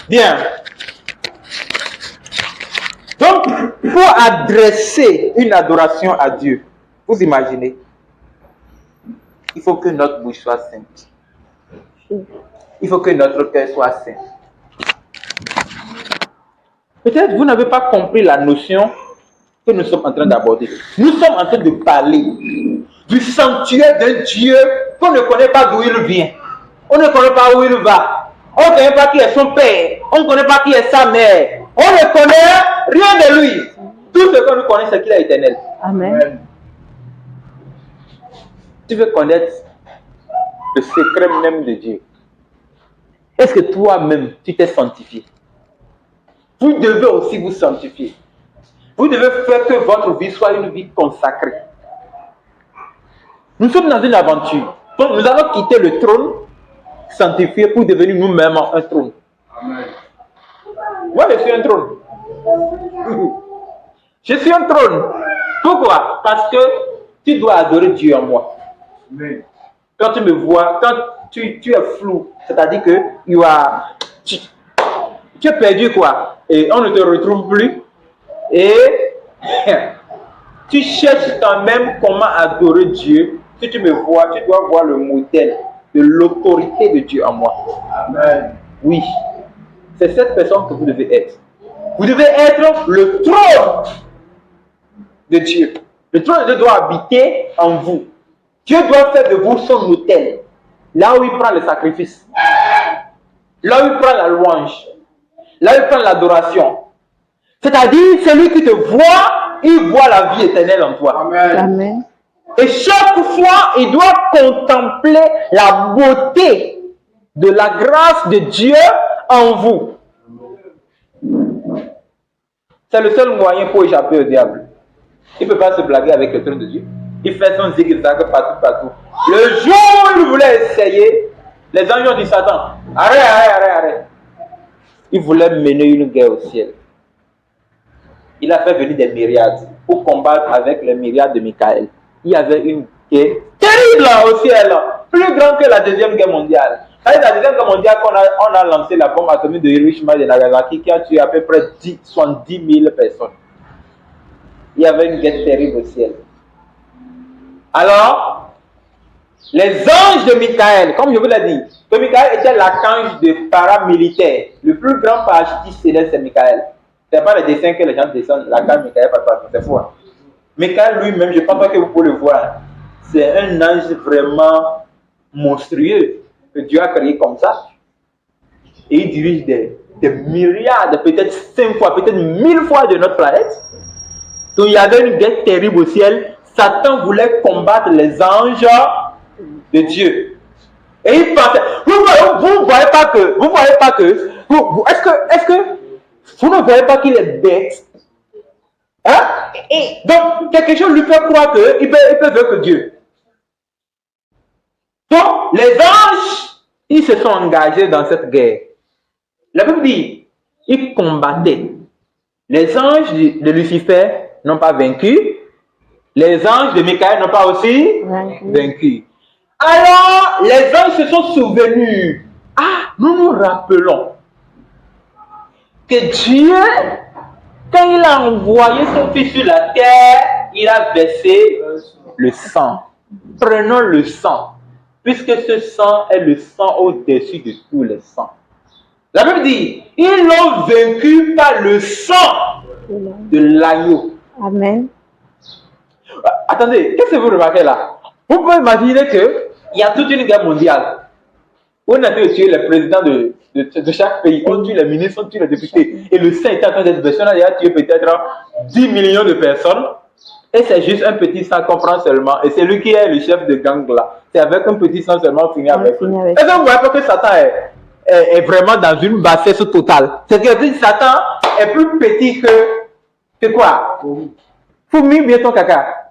Bien. Donc, pour adresser une adoration à Dieu, vous imaginez, il faut que notre bouche soit sainte. Il faut que notre cœur soit saint. Peut-être vous n'avez pas compris la notion que nous sommes en train d'aborder. Nous sommes en train de parler du sanctuaire d'un Dieu qu'on ne connaît pas d'où il vient. On ne connaît pas où il va. On ne connaît pas qui est son père. On ne connaît pas qui est sa mère. On ne connaît rien de lui. Tout ce que nous connaissons, c'est qu'il est éternel. Amen. Tu veux connaître le secret même de Dieu. Est-ce que toi-même, tu t'es sanctifié? Vous devez aussi vous sanctifier. Vous devez faire que votre vie soit une vie consacrée. Nous sommes dans une aventure. Donc nous allons quitter le trône sanctifié pour devenir nous-mêmes un trône. Amen. Moi, je suis un trône. Je suis un trône. Pourquoi? Parce que tu dois adorer Dieu en moi. Amen. Quand tu me vois, quand tu es flou, c'est-à-dire que tu es perdu quoi? Et on ne te retrouve plus. Et tu cherches quand même comment adorer Dieu. Si tu me vois, tu dois voir le modèle de l'autorité de Dieu en moi. Amen. Oui. C'est cette personne que vous devez être. Vous devez être le trône de Dieu. Le trône de Dieu doit habiter en vous. Dieu doit faire de vous son autel. Là où il prend le sacrifice. Là où il prend la louange. Là où il prend l'adoration. C'est-à-dire, celui qui te voit, il voit la vie éternelle en toi. Amen. Amen. Et chaque fois, il doit contempler la beauté de la grâce de Dieu en vous. C'est le seul moyen pour échapper au diable. Il ne peut pas se blaguer avec le trône de Dieu. Il fait son zigzag partout. Le jour où il voulait essayer, les anges ont dit Satan, arrête. Il voulait mener une guerre au ciel. Il a fait venir des myriades pour combattre avec les myriades de Michael. Il y avait une guerre terrible au ciel, plus grande que la deuxième guerre mondiale. C'est la deuxième guerre mondiale qu'on a lancé la bombe atomique de Hiroshima et de Nagasaki qui a tué à peu près 70 000 personnes. Il y avait une guerre terrible au ciel. Alors, les anges de Michael, comme je vous l'ai dit, que Michael était l'archange des paramilitaires. Le plus grand parachutiste céleste, c'est Michael. Ce n'est pas le dessin que les gens descendent, l'archange Michael, c'est fou. Hein? Michael lui-même, je ne pense pas que vous pouvez le voir. C'est un ange vraiment monstrueux que Dieu a créé comme ça. Et il dirige des myriades, peut-être 5 fois, peut-être 1000 fois de notre planète. Donc il y avait une guerre terrible au ciel. Satan voulait combattre les anges de Dieu. Et il pensait, vous ne voyez pas que, est-ce que vous ne voyez pas qu'il est bête? Hein? Et donc, quelque chose lui fait croire qu'il peut faire que Dieu. Donc, les anges, ils se sont engagés dans cette guerre. La Bible dit, ils combattaient. Les anges de Lucifer n'ont pas vaincu. Les anges de Michael n'ont pas aussi vaincu. Alors, les anges se sont souvenus. Ah, nous nous rappelons que Dieu, quand il a envoyé son fils sur la terre, il a versé le sang. Prenons le sang, puisque ce sang est le sang au-dessus de tous les sangs. La Bible dit, ils l'ont vaincu par le sang de l'agneau. Amen. Attendez, qu'est-ce que vous remarquez là? Vous pouvez imaginer qu'il y a toute une guerre mondiale. On a tué les présidents de chaque pays, on tue les ministres, on tue les députés. Et le sang est en train d'être versé. On a déjà tué peut-être 10 millions de personnes. Et c'est juste un petit sang qu'on prend seulement. Et c'est lui qui est le chef de gang là. C'est avec un petit sang seulement fini avec lui. Est-ce que vous voyez pas que Satan est vraiment dans une bassesse totale? C'est-à-dire que Satan est plus petit que quoi? Faut mieux bien ton caca.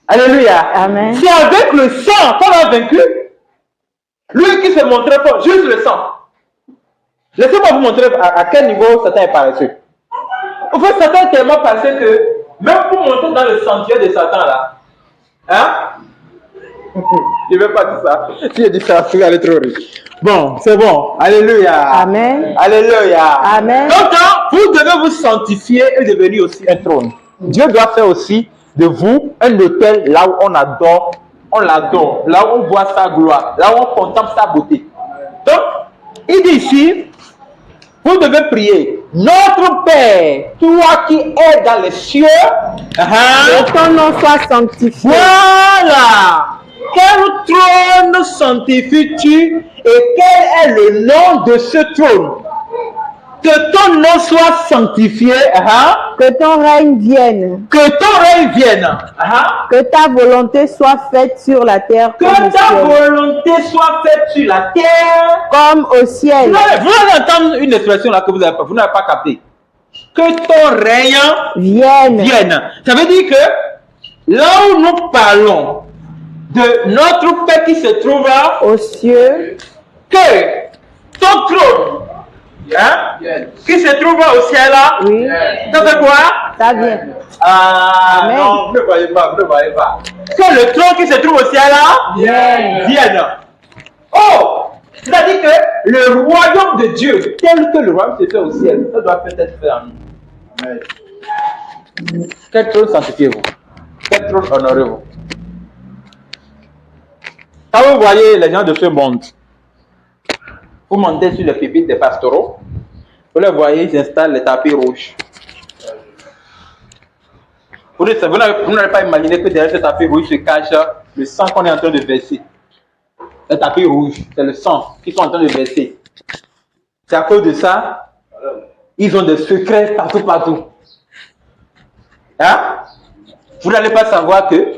Alléluia. Amen. C'est avec le sang qu'on a vaincu. Lui qui se montrait fort, juste le sang. Laissez-moi vous montrer à quel niveau Satan est paresseux. En fait, Satan est tellement paresseux que même pour monter dans le sentier de Satan là, hein? Je ne vais pas dire ça. Si je dis ça, je vais aller trop riche. Bon, c'est bon. Alléluia. Amen. Alléluia. Amen. Donc, vous devez vous sanctifier et devenir aussi un trône. Dieu doit faire aussi de vous un autel là où on adore, là où on voit sa gloire, là où on contemple sa beauté. Donc, il dit ici, vous devez prier. Notre Père, toi qui es dans les cieux, Que ton nom soit sanctifié. voilà. Quel trône sanctifies-tu et quel est le nom de ce trône? Que ton nom soit sanctifié, Que ton règne vienne. que ton règne vienne, Que ta volonté soit faite sur la terre que comme au ta ciel. volonté soit faite sur la terre. Comme au ciel. Vous allez entendre une expression là que vous n'avez pas capté. Que ton règne Vienne. vienne. Ça veut dire que là où nous parlons de notre Père qui se trouve là, Aux cieux. que ton trône, qui se trouve au ciel là, Oui. ça fait quoi? Ça vient. Ah Amen. non, vous ne voyez pas, vous ne voyez pas. Que le trône qui se trouve au ciel là, vienne. Oh! C'est-à-dire que le royaume de Dieu, tel que le royaume se fait au ciel, ça doit peut-être faire en nous. Amen. Quel trône sanctifiez-vous? Quel trône honorez-vous? Quand vous voyez les gens de ce monde, vous montez sur le pupitre des pastoraux, vous les voyez, ils installent les tapis rouges. Vous n'allez pas imaginer que derrière ce tapis rouge se cache le sang qu'on est en train de verser. Le tapis rouge, c'est le sang qu'ils sont en train de verser. C'est à cause de ça, ils ont des secrets partout. Hein? Vous n'allez pas savoir que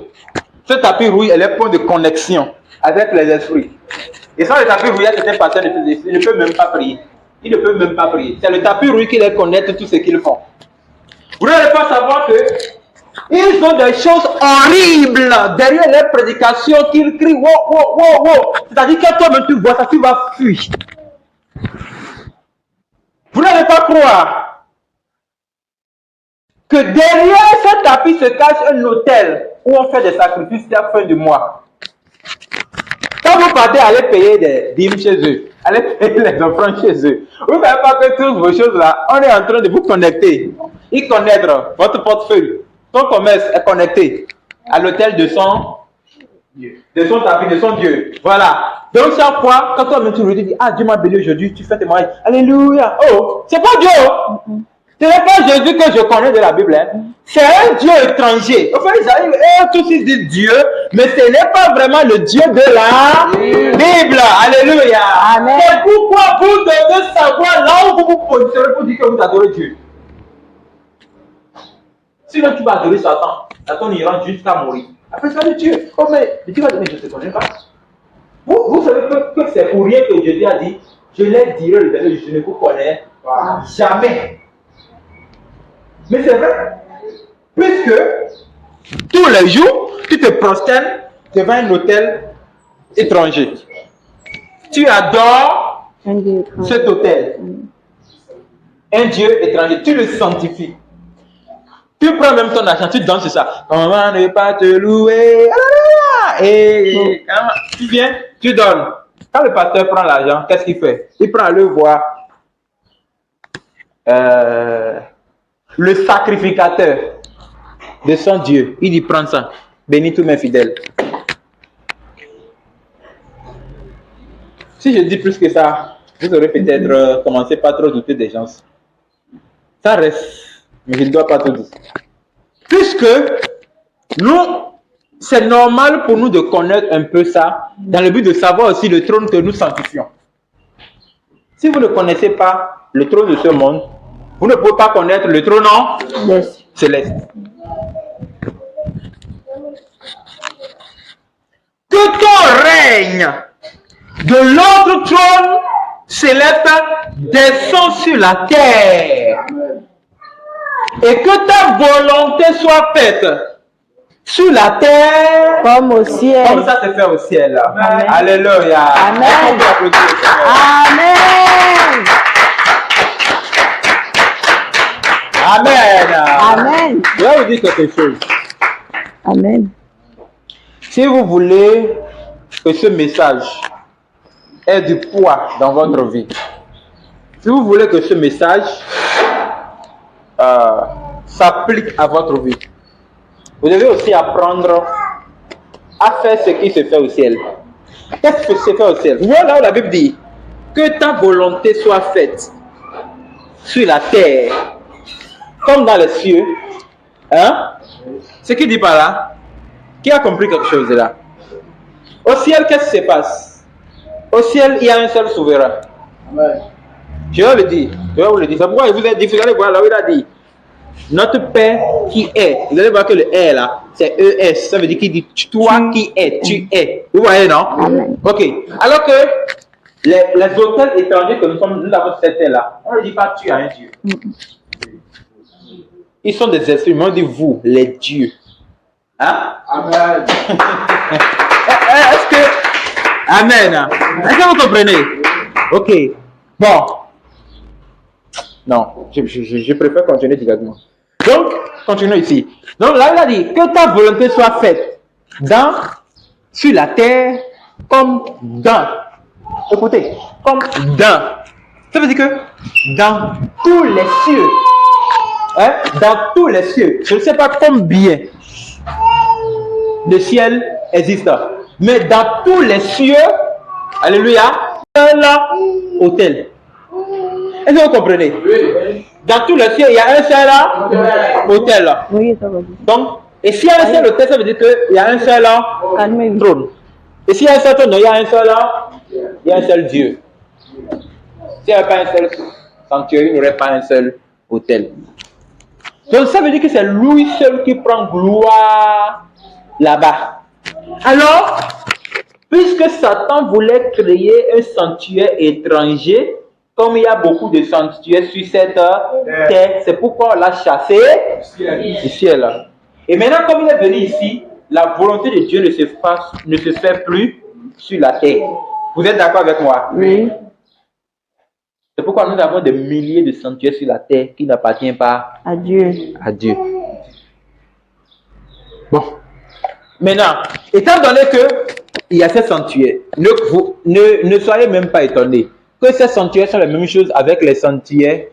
ce tapis rouge est le point de connexion avec les esprits. Et sans le tapis rouge, certains pasteurs ne peuvent même pas prier. Ils ne peuvent même pas prier. C'est le tapis rouge qui les connaît tout ce qu'ils font. Vous n'allez pas savoir que ils ont des choses horribles derrière les prédications qu'ils crient wow. C'est-à-dire que toi-même tu vois ça, tu vas fuir. Vous n'allez pas croire que derrière ce tapis se cache un hôtel où on fait des sacrifices à la fin du mois. Quand vous partez, allez payer des dîmes chez eux, allez payer les offrandes chez eux. Vous ne savez pas que toutes vos choses là, on est en train de vous connecter. Ils connaissent votre portefeuille. Ton commerce est connecté à l'hôtel de son tapis, de son Dieu. Voilà. Donc chaque fois, quand toi-même tu lui dis, ah Dieu m'a béni aujourd'hui, tu fais témoignage. Alléluia. Oh, c'est pas Dieu. Ce n'est pas Jésus que je connais de la Bible. Hein. C'est un Dieu étranger. En fait, ils arrivent, tous ils disent Dieu, mais ce n'est pas vraiment le Dieu de la Bible. Alléluia. Amen. C'est pourquoi vous devez savoir là où vous vous positionnez pour dire que vous adorez Dieu. Sinon, tu vas adorer Satan. Satan ira jusqu'à mourir. Après, tu vas dire Dieu. Oh, mais Dieu va dire, mais je ne te connais pas. Vous savez que c'est pour rien que Jésus a dit, je les dirai le verset, je ne vous connais pas. Jamais. Mais c'est vrai. Puisque tous les jours, tu te prosternes devant un hôtel étranger. Tu adores cet hôtel. Un Dieu étranger. Tu le sanctifies. Tu prends même ton argent, tu danses ça. Comment ne pas te louer? Et tu viens, tu donnes. Quand le pasteur prend l'argent, qu'est-ce qu'il fait? Il prend le voir le sacrificateur de son Dieu. Il dit prends ça. Bénis tous mes fidèles. Si je dis plus que ça, vous aurez peut-être commencé par trop douter des gens. Ça reste. Mais je ne dois pas tout dire. Puisque nous, c'est normal pour nous de connaître un peu ça, dans le but de savoir aussi le trône que nous sanctifions. Si vous ne connaissez pas le trône de ce monde, vous ne pouvez pas connaître le trône céleste. Que ton règne de l'autre trône céleste descend sur la terre. Et que ta volonté soit faite sur la terre comme au ciel. Comme ça se fait au ciel. Amen. Alléluia. Amen. Amen. Amen. Amen. Je vais vous dire quelque chose. Amen. Si vous voulez que ce message ait du poids dans votre vie, si vous voulez que ce message s'applique à votre vie, vous devez aussi apprendre à faire ce qui se fait au ciel. Qu'est-ce que se fait au ciel? Voilà où la Bible dit que ta volonté soit faite sur la terre comme dans les cieux. Hein? Ce qu'il dit par là, qui a compris quelque chose de là? Au ciel, qu'est-ce qui se passe? Au ciel, il y a un seul souverain. Amen. Je vais le dire. C'est pourquoi il vous a dit, vous allez voir là où il a dit notre Père qui est. Vous allez voir que le R là, c'est ES. Ça veut dire qu'il dit toi qui es, tu es. Vous voyez, non? Amen. Ok. Alors que les hôtels étrangers que nous avons certains là, on ne dit pas tu as un Dieu. Ils sont des esprits, mais on dit vous, les dieux. Hein? Amen. Est-ce que. Amen. Est-ce que vous comprenez? Ok. Bon. Non, je préfère continuer directement. Donc, continuons ici. Donc là, il a dit que ta volonté soit faite sur la terre comme dans. Écoutez, comme dans. Ça veut dire que dans tous les cieux. Hein, dans tous les cieux. Je ne sais pas combien de ciel existe. Mais dans tous les cieux, alléluia, un hôtel. Est-ce que vous comprenez? Oui. Dans tout le ciel, il y a un seul autel. Oui, ça va dire. Donc, et s'il y a un seul autel, ça veut dire qu'il y a un seul trône. Et s'il y a un seul trône, il y a un seul Dieu. S'il n'y avait pas un seul sanctuaire, il n'y aurait pas un seul autel. Donc ça veut dire que c'est lui seul qui prend gloire là-bas. Alors, puisque Satan voulait créer un sanctuaire étranger, comme il y a beaucoup de sanctuaires sur cette terre, c'est pourquoi on l'a chassé du ciel. Et maintenant, comme il est venu ici, la volonté de Dieu ne se fait plus sur la terre. Vous êtes d'accord avec moi? Oui. C'est pourquoi nous avons des milliers de sanctuaires sur la terre qui n'appartiennent pas à Dieu. Bon. Maintenant, étant donné qu'il y a ces sanctuaires, ne soyez même pas étonnés que ces sanctuaires sont les mêmes choses avec les sanctuaires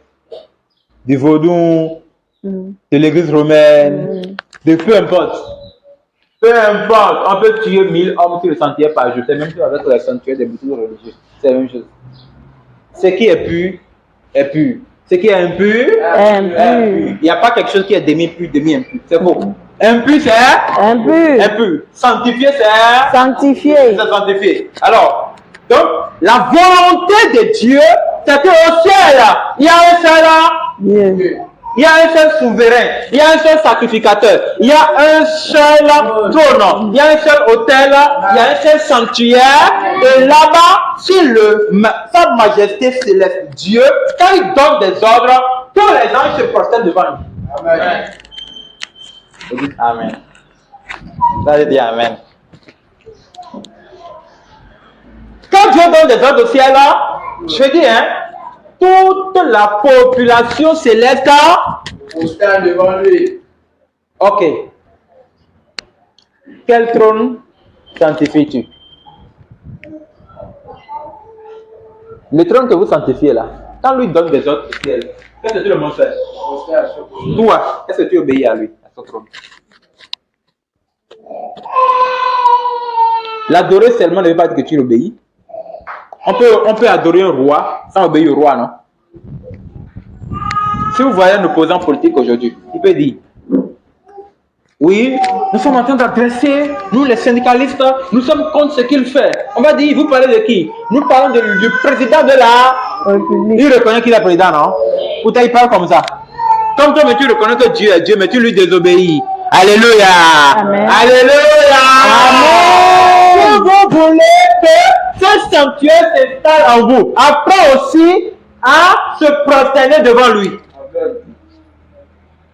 du vaudou, de l'église romaine, de peu importe. Peu importe, on peut tuer 1000 hommes sur le sanctuaire par jour. C'est la même chose avec les sanctuaires des boutiques religieuses. C'est la même chose. Ce qui est pur, est pur. Ce qui est impur, est impur. Il n'y a pas quelque chose qui est demi-pur, demi-impur. C'est faux. Impur, c'est impur. Sanctifié, c'est sanctifié. C'est sanctifié. Alors, donc, la volonté de Dieu, c'est qu'au ciel, il y a un seul Dieu. Il y a un seul souverain, il y a un seul sacrificateur, il y a un seul trône, il y a un seul autel, il y a un seul sanctuaire. Et là-bas, si sa majesté céleste, Dieu, quand il donne des ordres, tous les anges se prosternent devant lui. Amen. Vous dites Amen. Vous allez dire Amen. Quand Dieu donne des ordres au ciel, je veux dire, toute la population céleste prosterne devant lui. Ok. Quel trône sanctifies-tu? Le trône que vous sanctifiez là, quand lui donne des ordres au ciel, qu'est-ce que tout le monde fait? Toi, est-ce que tu obéis à lui, à son trône? L'adorer seulement ne veut pas dire que tu l'obéis. On peut adorer un roi sans obéir au roi, non? Si vous voyez un opposant politique aujourd'hui, il peut dire, oui, nous sommes en train d'adresser, nous les syndicalistes, nous sommes contre ce qu'il fait. On va dire, vous parlez de qui? Nous parlons du président de la République. Il reconnaît qu'il est président, non? Pourtant, il parle comme ça. Comme toi, mais tu reconnais que Dieu est Dieu, mais tu lui désobéis. Alléluia! Amen. Alléluia! Amen! Vous voulez que ce sanctuaire s'installe en vous. Apprends aussi à se prosterner devant lui.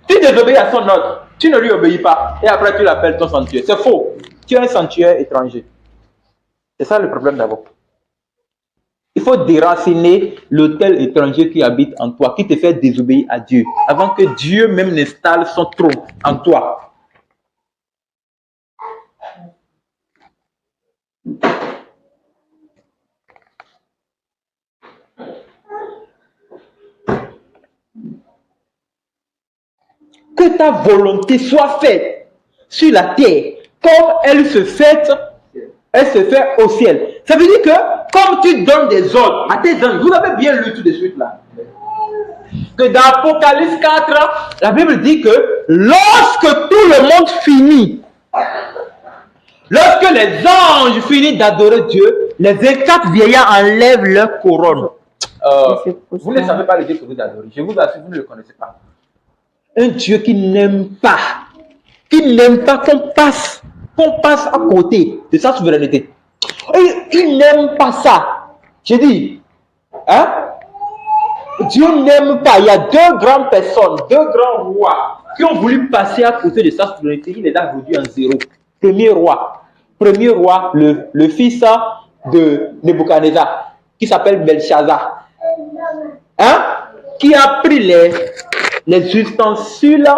Tu désobéis à son ordre, tu ne lui obéis pas, et après tu l'appelles ton sanctuaire. C'est faux. Tu es un sanctuaire étranger. C'est ça le problème d'abord. Il faut déraciner l'autel étranger qui habite en toi, qui te fait désobéir à Dieu, avant que Dieu même n'installe son trône en toi. Que ta volonté soit faite sur la terre comme elle se fait au ciel. Ça veut dire que comme tu donnes des ordres à tes anges, vous avez bien lu tout de suite là, que dans Apocalypse 4, la Bible dit que lorsque tout le monde finit, lorsque les anges finissent d'adorer Dieu, les 24 vieillards enlèvent leur couronne. Vous ne savez pas le Dieu que vous adorez. Je vous assure, vous ne le connaissez pas. Un Dieu qui n'aime pas qu'on passe à côté de sa souveraineté. Il n'aime pas ça. J'ai dit, hein? Dieu n'aime pas. Il y a deux grandes personnes, deux grands rois qui ont voulu passer à côté de sa souveraineté. Il les a réduits en zéro. Premier roi, le fils de Nebuchadnezzar, qui s'appelle Belshazzar, hein? Qui a pris les ustensiles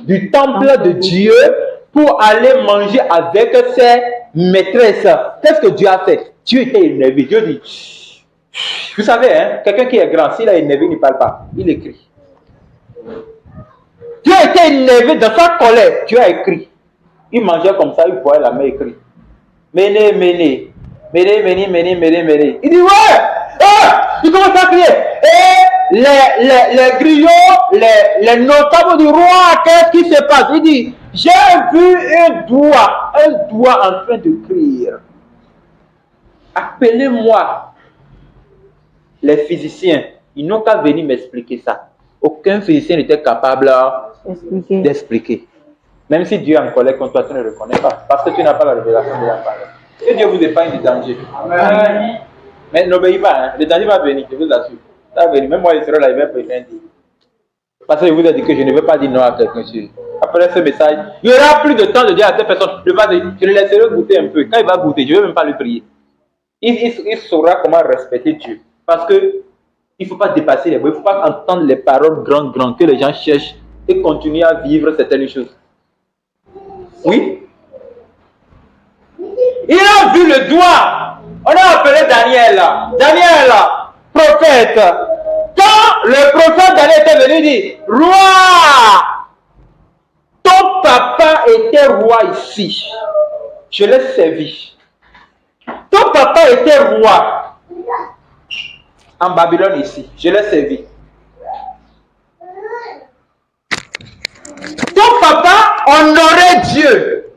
du temple de Dieu pour aller manger avec ses maîtresses. Qu'est-ce que Dieu a fait? Dieu était énervé. Dieu dit, vous savez, hein, quelqu'un qui est grand, s'il est énervé, il ne parle pas, il écrit. Dieu était énervé dans sa colère. Dieu a écrit. Il mangeait comme ça, il voyait la main écrite. Méné. Il dit, ouais! Ah! Il commence à crier. Et les griots, les notables du roi, qu'est-ce qui se passe? Il dit, j'ai vu un doigt en train de crier. Appelez-moi. Les physiciens, ils n'ont qu'à venir m'expliquer ça. Aucun physicien n'était capable d'expliquer. Même si Dieu est en colère contre toi, tu ne le reconnais pas. Parce que tu n'as pas la révélation de la parole. Que Dieu vous épargne du danger. Amen. Mais n'obéis pas, hein. Le danger va venir, je vous assure. Ça va venir. Même moi, il sera là, il va rien dire. Parce que je vous ai dit que je ne veux pas dire non à quelqu'un. Après ce message, il n'y aura plus de temps de dire à cette personne, je le laisserai goûter un peu. Quand il va goûter, je ne vais même pas lui prier. Il saura comment respecter Dieu. Parce que il ne faut pas dépasser les mots, il ne faut pas entendre les paroles grandes que les gens cherchent et continuer à vivre certaines choses. Oui. Il a vu le doigt. On a appelé Daniel, prophète. Quand le prophète Daniel était venu dire, roi, ton papa était roi ici. Je l'ai servi. Ton papa était roi en Babylone ici. Je l'ai servi. Ton papa honorait Dieu.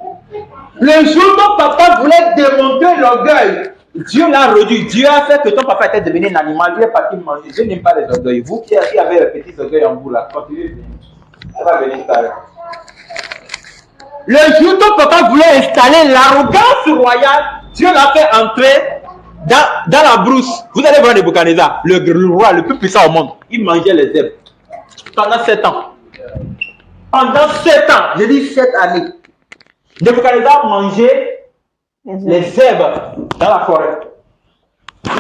Le jour où ton papa voulait démontrer l'orgueil, Dieu l'a réduit. Dieu a fait que ton papa était devenu un animal. Il est parti manger. Je n'aime pas les orgueils. Vous qui avez les petits orgueils en vous là, continuez. Ça va venir tard. Le jour où ton papa voulait installer l'arrogance royale, Dieu l'a fait entrer dans la brousse. Vous allez voir Nebuchadnezzar, le roi le plus puissant au monde. Il mangeait les herbes pendant 7 ans. Pendant 7 ans, je dis 7 années. Nebuchadnezzar mangeait les herbes dans la forêt.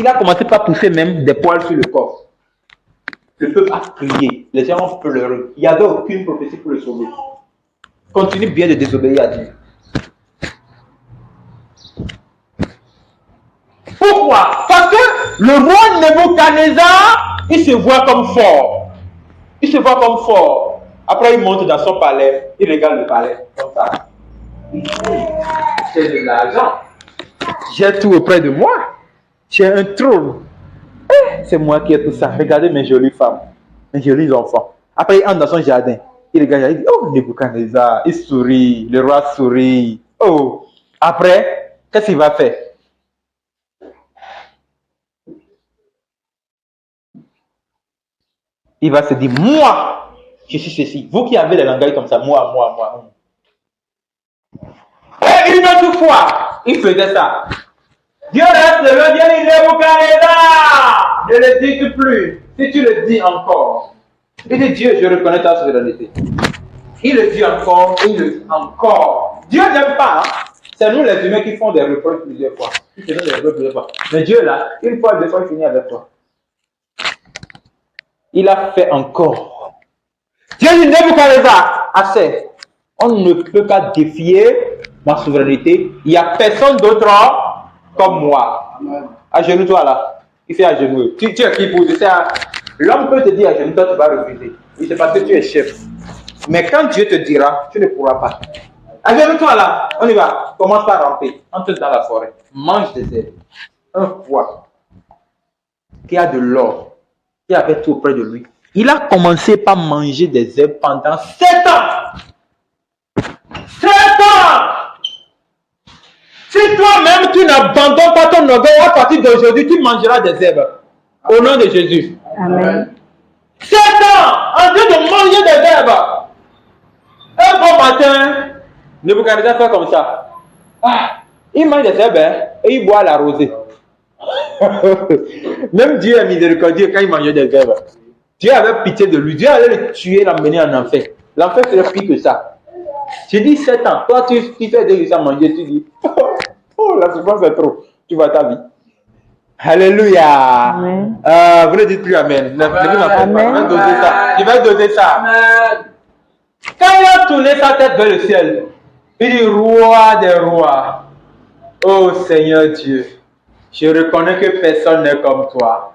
Il a commencé par pousser même des poils sur le corps. Le peuple a crié, les gens ont pleuré. Il n'y avait aucune prophétie pour le sauver. Continue bien de désobéir à Dieu. Pourquoi? Parce que le roi Nebuchadnezzar, il se voit comme fort. Il se voit comme fort. Après, il monte dans son palais, il regarde le palais, comme ça. J'ai de l'argent. J'ai tout auprès de moi. J'ai un trône. C'est moi qui ai tout ça. Regardez mes jolies femmes, mes jolis enfants. Après, il entre dans son jardin. Il regarde, il dit, oh, Nebuchadnezzar, il sourit, le roi sourit. Oh, après, qu'est-ce qu'il va faire? Il va se dire, moi, je suis ceci. Vous qui avez les langages comme ça, moi. Et une autre fois, il faisait ça. Dieu reste le Dieu dit Nebuchadnezzar. Ne le dites plus. Si tu le dis encore, il dit Dieu, je reconnais ta souveraineté. Il le dit encore, il le dit encore. Dieu n'aime pas. Hein? C'est nous les humains qui font des reproches plusieurs fois. Mais Dieu là, une fois, deux fois, il finit avec toi. Il a fait encore. Dieu dit Nebuchadnezzar, assez. On ne peut pas défier ma souveraineté. Il n'y a personne d'autre comme moi. Agenouille-toi là. Il fait agenouiller. Tu es qui pour dire? L'homme peut te dire agenouille-toi, tu vas refuser. Et c'est parce que tu es chef. Mais quand Dieu te dira, tu ne pourras pas. Agenouille-toi là. On y va. Commence par ramper. Entre dans la forêt. Mange des herbes. Un roi qui a de l'or, qui avait tout auprès de lui. Il a commencé par manger des herbes pendant 7 ans. 7 ans! Si toi-même tu n'abandonnes pas ton orgueil, à partir d'aujourd'hui, tu mangeras des herbes. Au nom de Jésus. Amen. 7 ans en train de manger des herbes. Un bon matin, Nebuchadnezzar fait comme ça. Il mange des herbes et il boit la rosée. Même Dieu est miséricordieux quand il mangeait des herbes. Dieu avait pitié de lui. Dieu allait le tuer, l'emmener en enfer. L'enfer serait pire que ça. J'ai dit 7 ans. Toi, tu fais des à manger, tu dis, oh, la souffrance est trop. Tu vas ta vie. Alléluia. Amen. Vous ne dites plus Amen. Amen. Je vais doser ça. Amen. Quand il a tourné sa tête vers le ciel, il dit, roi des rois, oh Seigneur Dieu, je reconnais que personne n'est comme toi.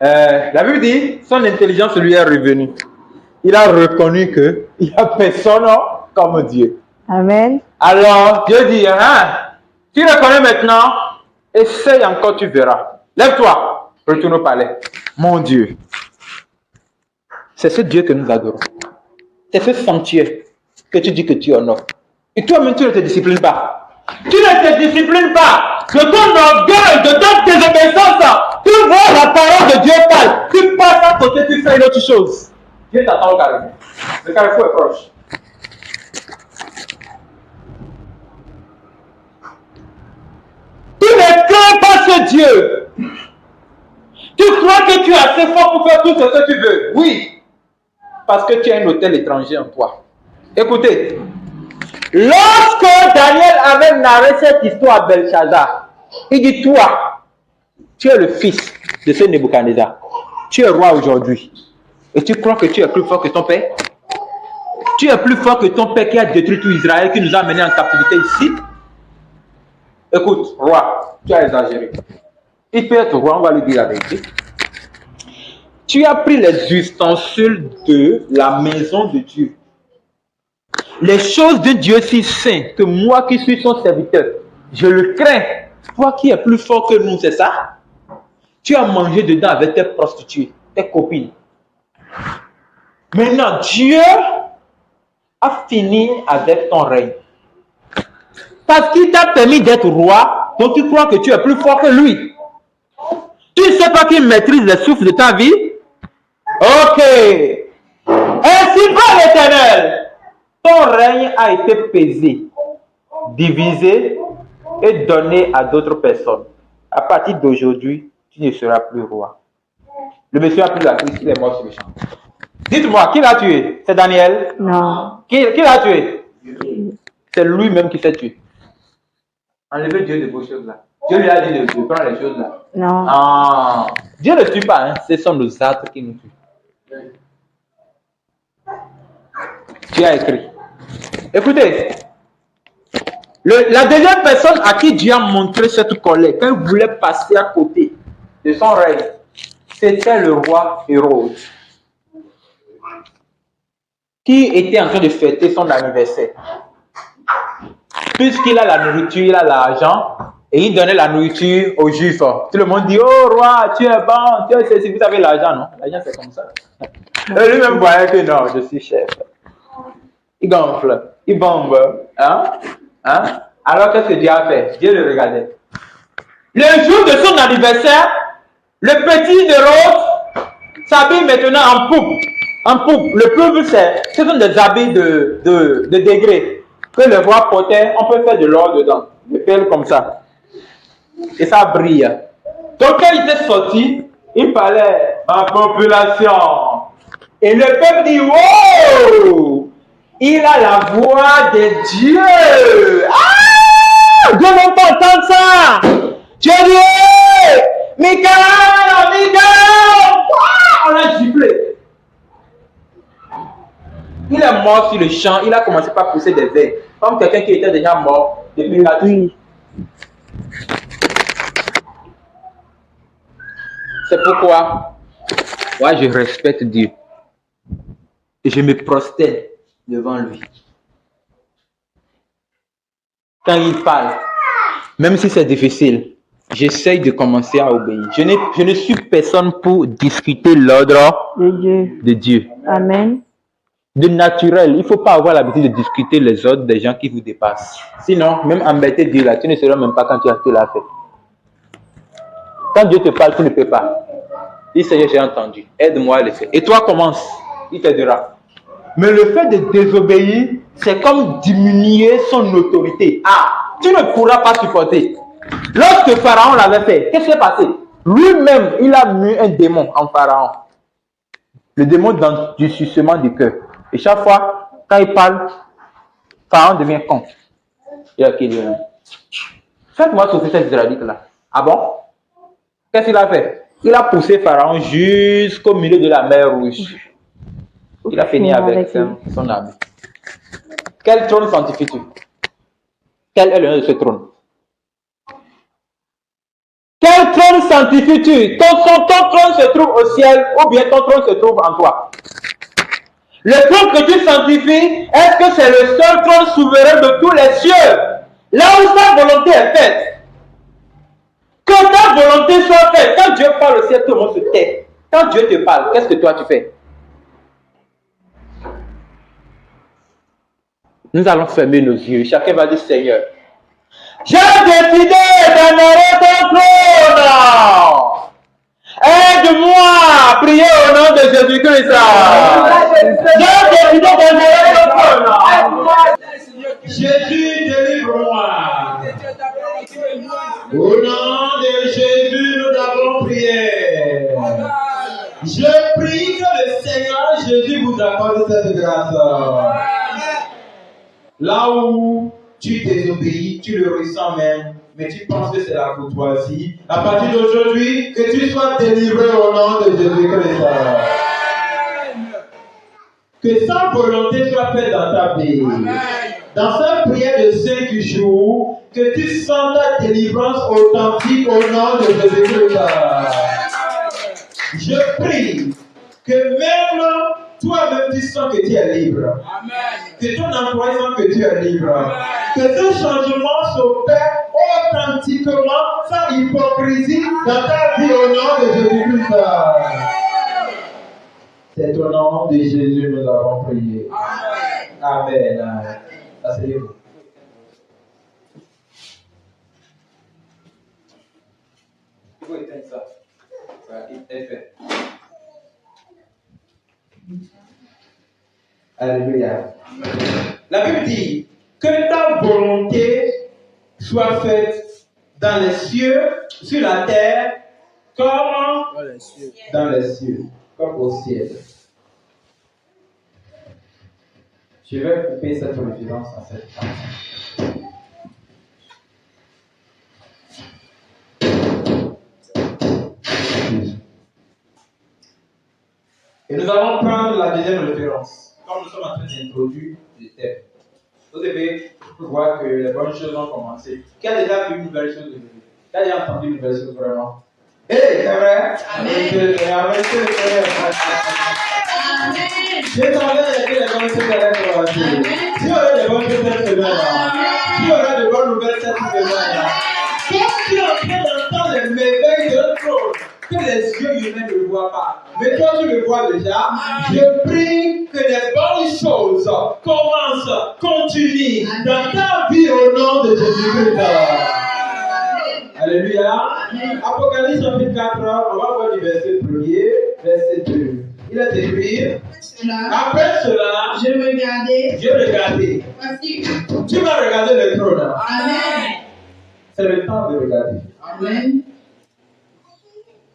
La Bible dit, son intelligence lui est revenue. Il a reconnu qu'il n'y a personne comme Dieu. Amen. Alors, Dieu dit, tu reconnais maintenant, essaye encore, tu verras. Lève-toi. Retourne au palais. Mon Dieu. C'est ce Dieu que nous adorons. C'est ce sanctuaire que tu dis que tu honores. Et toi-même, tu ne te disciplines pas. Tu ne te disciplines pas. De ton orgueil, de ton désobéissance, tu vois la parole de Dieu parle. Tu passes à côté, tu fais une autre chose. Dieu t'attend au carrefour. Le carrefour est proche. Tu ne crains pas ce Dieu. Tu crois que tu es assez fort pour faire tout ce que tu veux. Oui. Parce que tu as un hôtel étranger en toi. Écoutez. Lorsque Daniel avait narré cette histoire à Belshazzar, il dit, toi, tu es le fils de ce Nebuchadnezzar. Tu es roi aujourd'hui. Et tu crois que tu es plus fort que ton père? Tu es plus fort que ton père qui a détruit tout Israël, qui nous a amenés en captivité ici? Écoute, roi, tu as exagéré. Il peut être roi, on va lui dire la vérité. Tu as pris les ustensiles de la maison de Dieu. Les choses de Dieu si saint que moi qui suis son serviteur, je le crains. Toi qui es plus fort que nous, c'est ça? Tu as mangé dedans avec tes prostituées, tes copines. Maintenant, Dieu a fini avec ton règne. Parce qu'il t'a permis d'être roi, donc tu crois que tu es plus fort que lui. Tu ne sais pas qu'il maîtrise les souffles de ta vie? Ok. Ainsi va l'Éternel. Ton règne a été pesé, divisé et donné à d'autres personnes. À partir d'aujourd'hui, tu ne seras plus roi. Le monsieur a pris la crise, il est mort sur le champ. Dites-moi, qui l'a tué? C'est Daniel? Non. Qui l'a tué? C'est lui-même qui s'est tué. Enlevez Dieu de vos choses là. Dieu lui a dit de prendre les choses là. Non. Ah, Dieu ne tue pas, hein. Ce sont nos actes qui nous tuent. Tu as écrit. Écoutez, la deuxième personne à qui Dieu a montré cette colère, quand il voulait passer à côté de son règne, c'était le roi Hérode, qui était en train de fêter son anniversaire. Puisqu'il a la nourriture, il a l'argent, et il donnait la nourriture aux Juifs. Tout le monde dit, oh roi, tu es bon, tu es ceci, vous avez l'argent, non? L'argent c'est comme ça. Et lui-même voyait que non, je suis chef. Il gonfle, il bombe. Hein? Alors qu'est-ce que Dieu a fait? Dieu le regardait. Le jour de son anniversaire, le petit Hérode s'habille maintenant en poupe. En poupe. Le poupe, ce sont des habits de degrés que le roi portait. On peut faire de l'or dedans. Des perles comme ça. Et ça brille. Donc quand il était sorti, il parlait à la population. Et le peuple dit, wow! Il a la voix de Dieu. Ah! Dieu n'aime pas entendre ça. Dieu dit, Michael! On l'a giflé. Il est mort sur le champ. Il a commencé par pousser des vers. Comme quelqu'un qui était déjà mort depuis 4 jours. C'est pourquoi moi je respecte Dieu. Et je me prosterne devant lui. Quand il parle, même si c'est difficile, j'essaye de commencer à obéir. Je ne suis personne pour discuter l'ordre de Dieu. Amen. De naturel, il ne faut pas avoir l'habitude de discuter les ordres des gens qui vous dépassent. Sinon, même embêter Dieu là, tu ne seras même pas quand tu l'as fait. Quand Dieu te parle, tu ne peux pas. Dis Seigneur, j'ai entendu. Aide-moi à le faire. Et toi, commence. Il t'aidera. Mais le fait de désobéir, c'est comme diminuer son autorité. Ah, tu ne pourras pas supporter. Lorsque Pharaon l'avait fait, qu'est-ce qui s'est passé? Lui-même, il a mis un démon en Pharaon. Le démon du sucement du cœur. Et chaque fois, quand il parle, Pharaon devient con. Il a dit, faites-moi souffrir cet Israélite-là. Ah bon? Qu'est-ce qu'il a fait? Il a poussé Pharaon jusqu'au milieu de la mer Rouge. Il a fini avec son habit. Quel trône sanctifies-tu? Quel est le nom de ce trône? Quel trône sanctifies-tu? Ton trône se trouve au ciel ou bien ton trône se trouve en toi? Le trône que tu sanctifies, est-ce que c'est le seul trône souverain de tous les cieux? Là où sa volonté est faite. Que ta volonté soit faite. Quand Dieu parle au ciel, tout le monde se tait. Quand Dieu te parle, qu'est-ce que toi tu fais? Nous allons fermer nos yeux. Chacun va dire Seigneur, j'ai décidé d'honorer ton trône. Aide-moi à prier au nom de Jésus-Christ. J'ai décidé d'honorer ton trône. Jésus, délivre-moi. Au nom de Jésus, nous avons prié. Je prie que le Seigneur Jésus vous accorde cette grâce. Là où tu désobéis, tu le ressens même, mais tu penses que c'est la courtoisie. À partir d'aujourd'hui, que tu sois délivré au nom de Jésus-Christ. Que sa volonté soit faite dans ta vie. Dans cette prière de 5 jours, que tu sens ta délivrance authentique au nom de Jésus-Christ. Je prie que même toi-même tu sens que tu es libre. Que ton employé sent que tu es libre. Que ce changement s'opère authentiquement, sans hypocrisie, dans ta vie au nom de Jésus-Christ. C'est au nom de Jésus que nous avons prié. Amen. Asseyez-vous. Il faut éteindre ça. Ça est fait. Alléluia. La Bible dit que ta volonté soit faite dans les cieux, sur la terre, comme dans les cieux, comme au ciel. Je vais couper cette référence à cette partie. Et nous allons prendre la deuxième référence. Comme nous sommes en train d'introduire le thème. Vous devez voir que les bonnes choses ont commencé. Qui a déjà vu une nouvelle chose de vie? Qui a déjà entendu une nouvelle chose vraiment? Hé, c'est vrai? Amen. Je savais que les bonnes choses allaient commencer. Tu auras des bonnes choses cette semaine. Tu auras de bonnes nouvelles cette semaine. Quand tu es en train d'entendre les merveilles de trône, que les yeux humains ne voient pas, mais toi tu le vois déjà, je prie que les bonnes choses commencent, continuent dans ta vie au nom de Jésus-Christ. Alléluia. Apocalypse chapitre 4, on va voir du verset 1er, verset 2. Il a écrit, après cela, Je regardais. voici, tu vas regarder le trône. Amen. C'est le temps de regarder. Amen.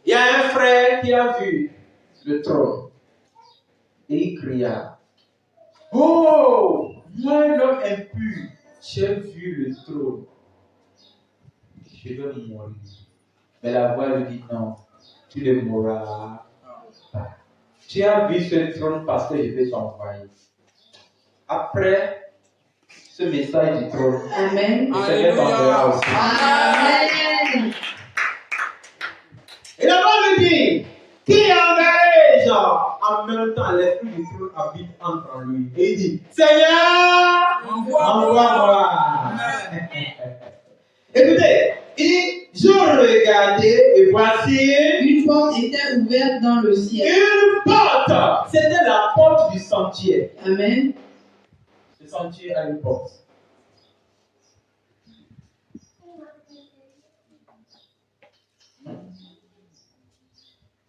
Il y a un frère qui a vu le trône et il cria, oh, moi l'homme impur, j'ai vu le trône, je vais mourir. Mais la voix lui dit non, tu ne mourras pas. Tu as vu ce trône parce que je vais t'envoyer. Après ce message du trône, Amen. le Seigneur t'enverra aussi. Amen. Et la voix lui dit, qui engage? En même temps, l'esprit du trône habite entre lui. Et il dit, Seigneur, envoie-moi. Écoutez, il dit, je regardais et voici Une porte était ouverte dans le ciel. une porte. C'était la porte du sentier. Amen. Le sentier a une porte.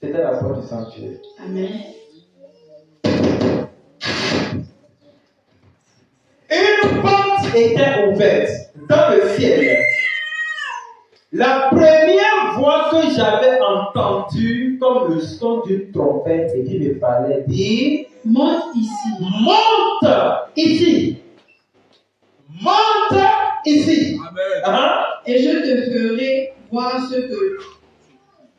C'était la porte du sanctuaire. Amen. Une porte était ouverte dans le ciel. La première voix que j'avais entendue comme le son d'une trompette et qui me parlait dit, Monte ici. monte ici. Monte ici. Amen. Et je te ferai voir ce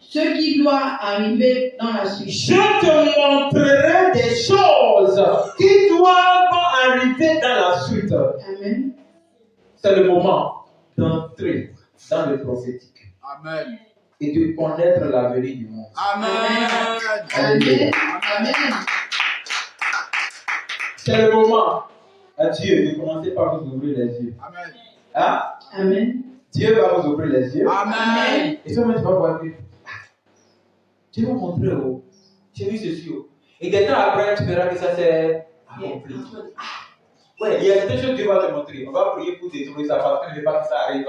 qui doit arriver dans la suite. Je te montrerai des choses qui doivent arriver dans la suite. Amen. C'est le moment d'entrer dans le prophétique Amen. et de connaître l'avenir du monde. Amen. Amen. Amen. C'est le moment à Dieu de commencer par vous ouvrir les yeux. Amen. Hein? Amen. Dieu va vous ouvrir les yeux. Amen. Et seulement tu vas voir que Dieu va montrer, oh, j'ai vu ceci. Oh. Et des temps après, tu verras que ça s'est accompli. Ouais, il y a certaines choses que Dieu va te montrer. On va prier pour détruire ça parce qu'on ne veut pas que ça arrive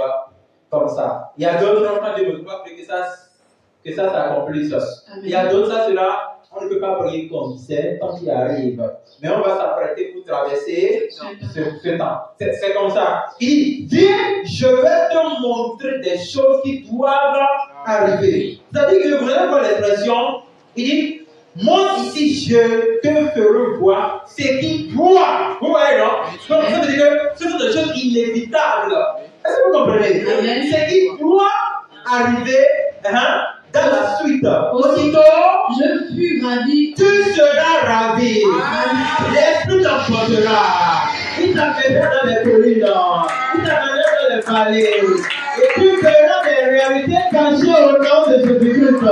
comme ça. Il y a d'autres enfants Dieu ne va prier que ça s'accomplisse. Il y a d'autres, ça, cela. On ne peut pas prier comme c'est tant qu'il arrive. Mais on va s'apprêter pour traverser ce temps. C'est comme ça. Il dit, viens, je vais te montrer des choses qui doivent arriver. C'est-à-dire que vous allez voir l'expression, il dit, montre ici, je te ferai voir ce qui doit. Vous voyez, non? Donc, ça veut dire que ce sont des choses inévitables. Est-ce que vous comprenez? Ce qui doit arriver, dans la suite. Aussitôt, je fus ravi. Tu seras ravi. L'esprit t'emportera. Il t'amènera dans les collines. Il t'amènera dans les vallées. Et tu verras des réalités cachées au nom de Jésus-Christ.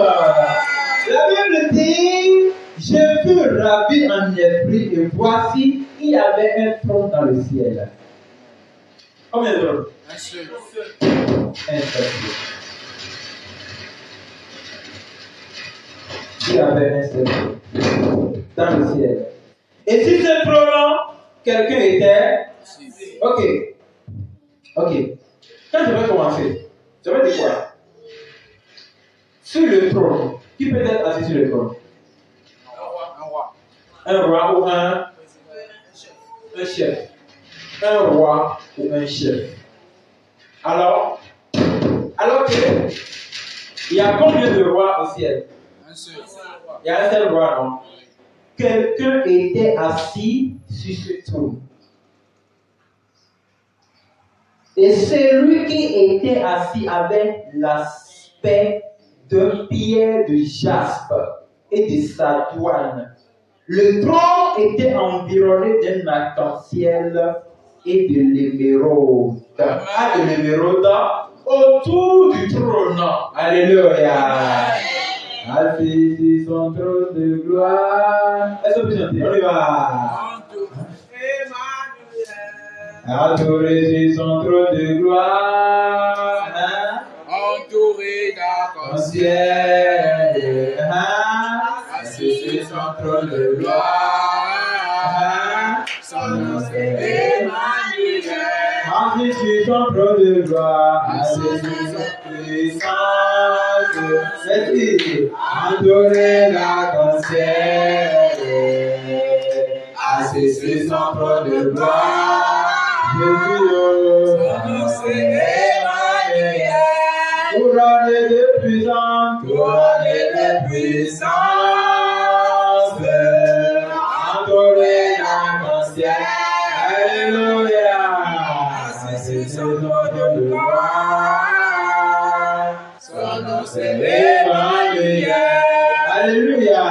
La Bible dit, je fus ravi en esprit et voici, il y avait un trône dans le ciel. Combien de trônes? Un seul. Un seul. Il y avait un seul dans le ciel. Et si ce trône, quelqu'un était. Ok. Quand je vais commencer, je vais dire quoi? Sur le trône, qui peut être assis sur le trône? Un roi ou un chef. Un roi ou un chef. Alors que il y a combien de rois au ciel? Il y a un seul roi, non? Quelqu'un était assis sur ce trône. Et celui qui était assis avait l'aspect de pierre de jaspe et de sardoine. Le trône était environné d'un arc-en-ciel et de l'émeraude. De l'émeraude autour du trône. Alléluia. Assis sur son trône de gloire. Est-ce que vous chantez? On y va. Adoré sur son trône de gloire. Entouré d'arc-en-ciel. Assis sur son trône de gloire. Son nom c'est Emmanuel. Assis sur son trône de gloire. Assis sur sa puissance. Adoré l'arc-en-ciel. Assis sur son trône de gloire. Son nom c'est Emmanuel. Couronné de puissance. Couronné de puissance. Adoré l'arc-en-ciel. Alléluia. Assis sur son trône de gloire. Son nom c'est Emmanuel. Alléluia.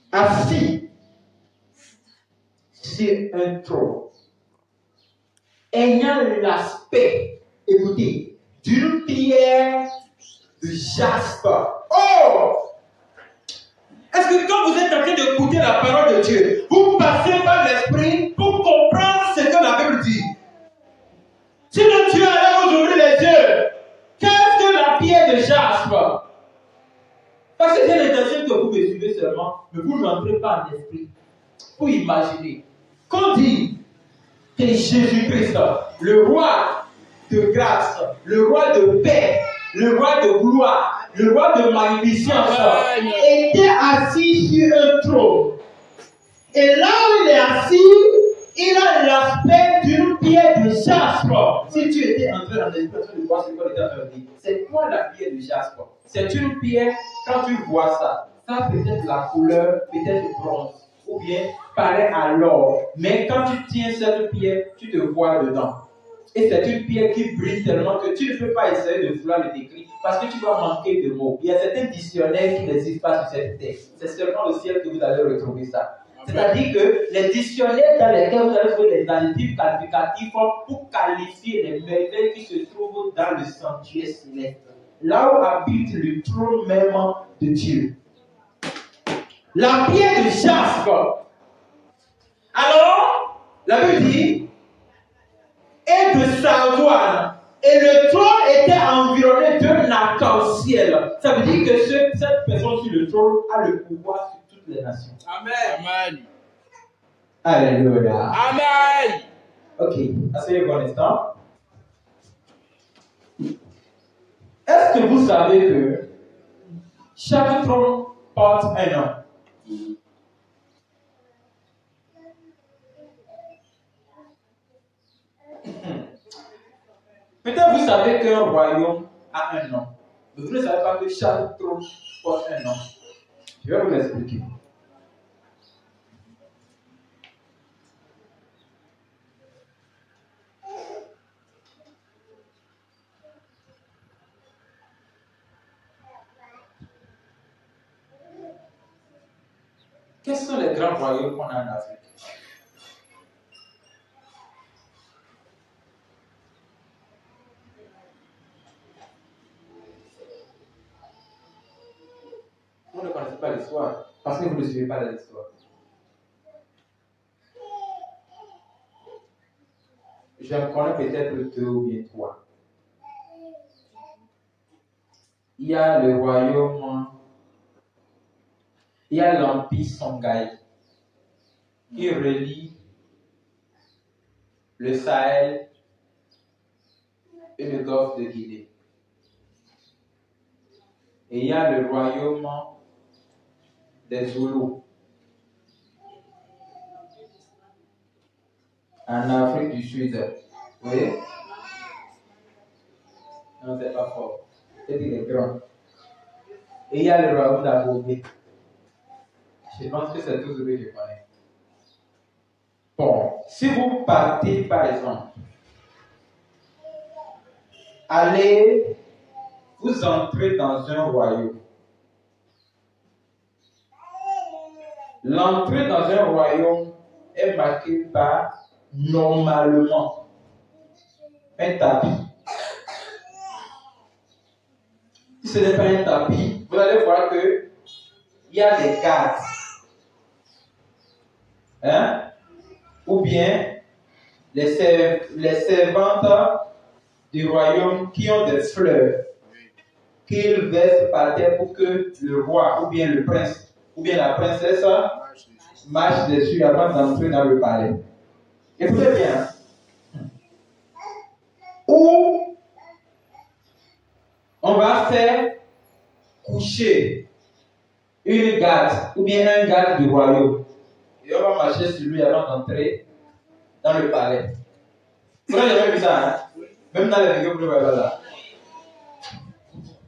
Assis sur un trône, ayant l'aspect, écoutez, d'une pierre de jaspe. Oh! Est-ce que quand vous êtes en train d'écouter la parole de Dieu, vous passez par l'esprit pour comprendre ce que la Bible dit? Sinon Dieu allait vous ouvrir les yeux. Qu'est-ce que la pierre de jaspe? Parce que j'ai l'intention que vous me suivez seulement, mais vous n'entrez pas en esprit. Pour imaginer. Qu'on dit que Jésus-Christ, le roi de grâce, le roi de paix, le roi de gloire, le roi de magnificence, était assis sur un trône. Et là où il est assis, il a l'aspect d'une pierre de jaspe. Si tu étais entré dans l'expression de voir ce qu'on était en train de dire, c'est quoi la pierre de jaspe? C'est une pierre, quand tu vois ça, ça peut être la couleur, peut-être bronze, ou bien paraît à l'or. Mais quand tu tiens cette pierre, tu te vois dedans. Et c'est une pierre qui brille tellement que tu ne peux pas essayer de vouloir le décrire parce que tu vas manquer de mots. Il y a certains dictionnaires qui n'existent pas sur cette terre. C'est seulement au ciel que vous allez retrouver ça. C'est-à-dire que les dictionnaires dans lesquels vous allez trouver les adjectifs qualificatifs pour qualifier les merveilles qui se trouvent dans le sanctuaire céleste. Là où habite le trône même de Dieu. La pierre de jaspe. Alors, La Bible dit, et de sa douane. Et le trône était environné d'un arc-en-ciel. Ça veut dire que cette personne sur le trône a le pouvoir sur toutes les nations. Amen. Amen. Alléluia. Amen. Ok, asseyez-vous un instant. Est-ce que vous savez que chaque trône porte un nom? Peut-être vous savez qu'un royaume a un nom, mais vous ne savez pas que chaque trône porte un nom. Je vais vous l'expliquer. Quels sont les grands royaumes qu'on a en Afrique? Vous ne connaissez pas l'histoire parce que vous ne suivez pas l'histoire. Je me connais peut-être deux ou bien trois. Il y a le royaume, il y a l'empire Songhai qui relie le Sahel et le golfe de Guinée. Et il y a le royaume des Zoulous en Afrique du Sud. Vous voyez? Non, c'est pas fort. C'est des grands. Et il y a le royaume d'Agobé. Je pense que c'est tout ce que je connais. Bon, si vous partez par exemple, allez, vous entrez dans un royaume. L'entrée dans un royaume est marquée par normalement un tapis. Si ce n'est pas un tapis, vous allez voir que il y a des gardes. Hein? Ou bien les servantes du royaume qui ont des fleurs qu'ils versent par terre pour que le roi ou bien le prince ou bien la princesse marche dessus avant d'entrer dans le palais. Écoutez bien. Ou on va faire coucher une garde ou bien un garde du royaume. Et on va marcher sur lui avant d'entrer dans le palais. Vous n'avez jamais vu ça, hein? Même dans les vidéos, vous ne voyez pas là.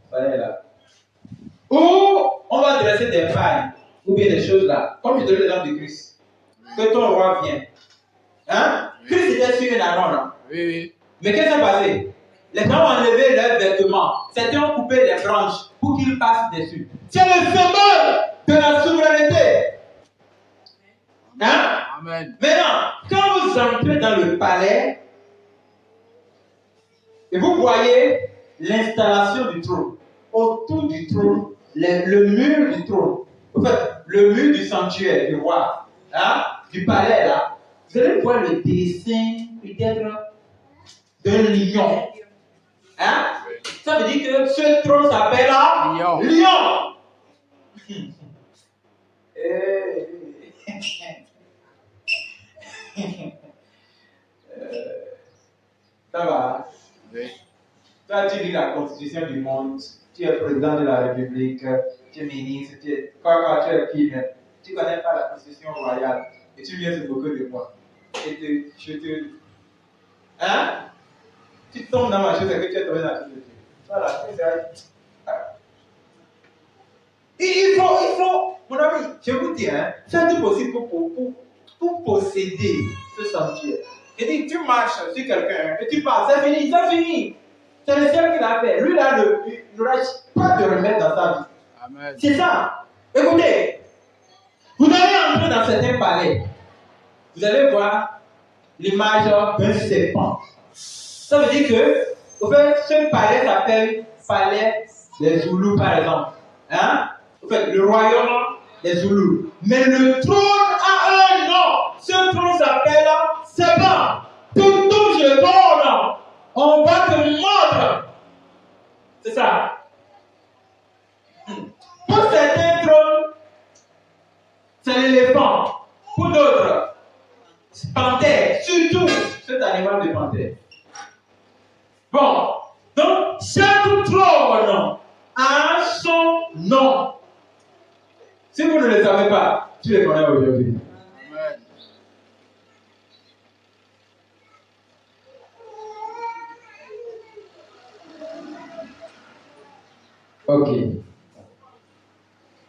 Ça y est là. Ou on va dresser des pailles ou bien des choses là. Comme je te l'exemple de Christ. Que ton roi vient. Hein? Christ était sur une annonce là. Oui, oui. Mais qu'est-ce qui s'est passé? Les gens ont enlevé leurs vêtements. Certains ont coupé les branches pour qu'ils passent dessus. C'est le symbole de la souveraineté. Hein? Amen. Maintenant, quand vous entrez dans le palais et vous voyez l'installation du trône, autour du trône, le mur du trône, en fait, le mur du sanctuaire du roi, hein, du palais là, vous allez voir le dessin peut-être d'un lion. Hein? Ça veut dire que ce trône s'appelle là lion. Ça va? Oui. Toi, tu lis la constitution du monde, tu es président de la République, tu es ministre, tu es qui, mais tu ne connais pas la constitution royale et tu viens se moquer de moi. Et hein? Tu tombes dans ma chose et que tu es tombé dans la chose de Dieu. Voilà, c'est ça. Il faut, mon ami, je vous dis, hein, faire tout possible pour posséder ce sanctuaire. Et dit, tu marches sur quelqu'un et tu passes, c'est fini, c'est fini. C'est le ciel qui l'a fait. Lui, là, il n'aura pas de remède dans sa vie. Amen. C'est ça. Écoutez, vous allez entrer dans certains palais. Vous allez voir l'image d'un serpent. Ça veut dire que, au fait, ce palais s'appelle palais des Zoulous, par exemple. Hein? Au fait, le royaume des Zoulous. Mais le trône a un nom. Ce trône s'appelle On va te mordre. C'est ça. Pour certains trônes, c'est l'éléphant. Pour d'autres, c'est panthère. Surtout cet animal de panthère. Bon. Donc, chaque trône a son nom. Si vous ne le savez pas, tu les connais aujourd'hui. Ok.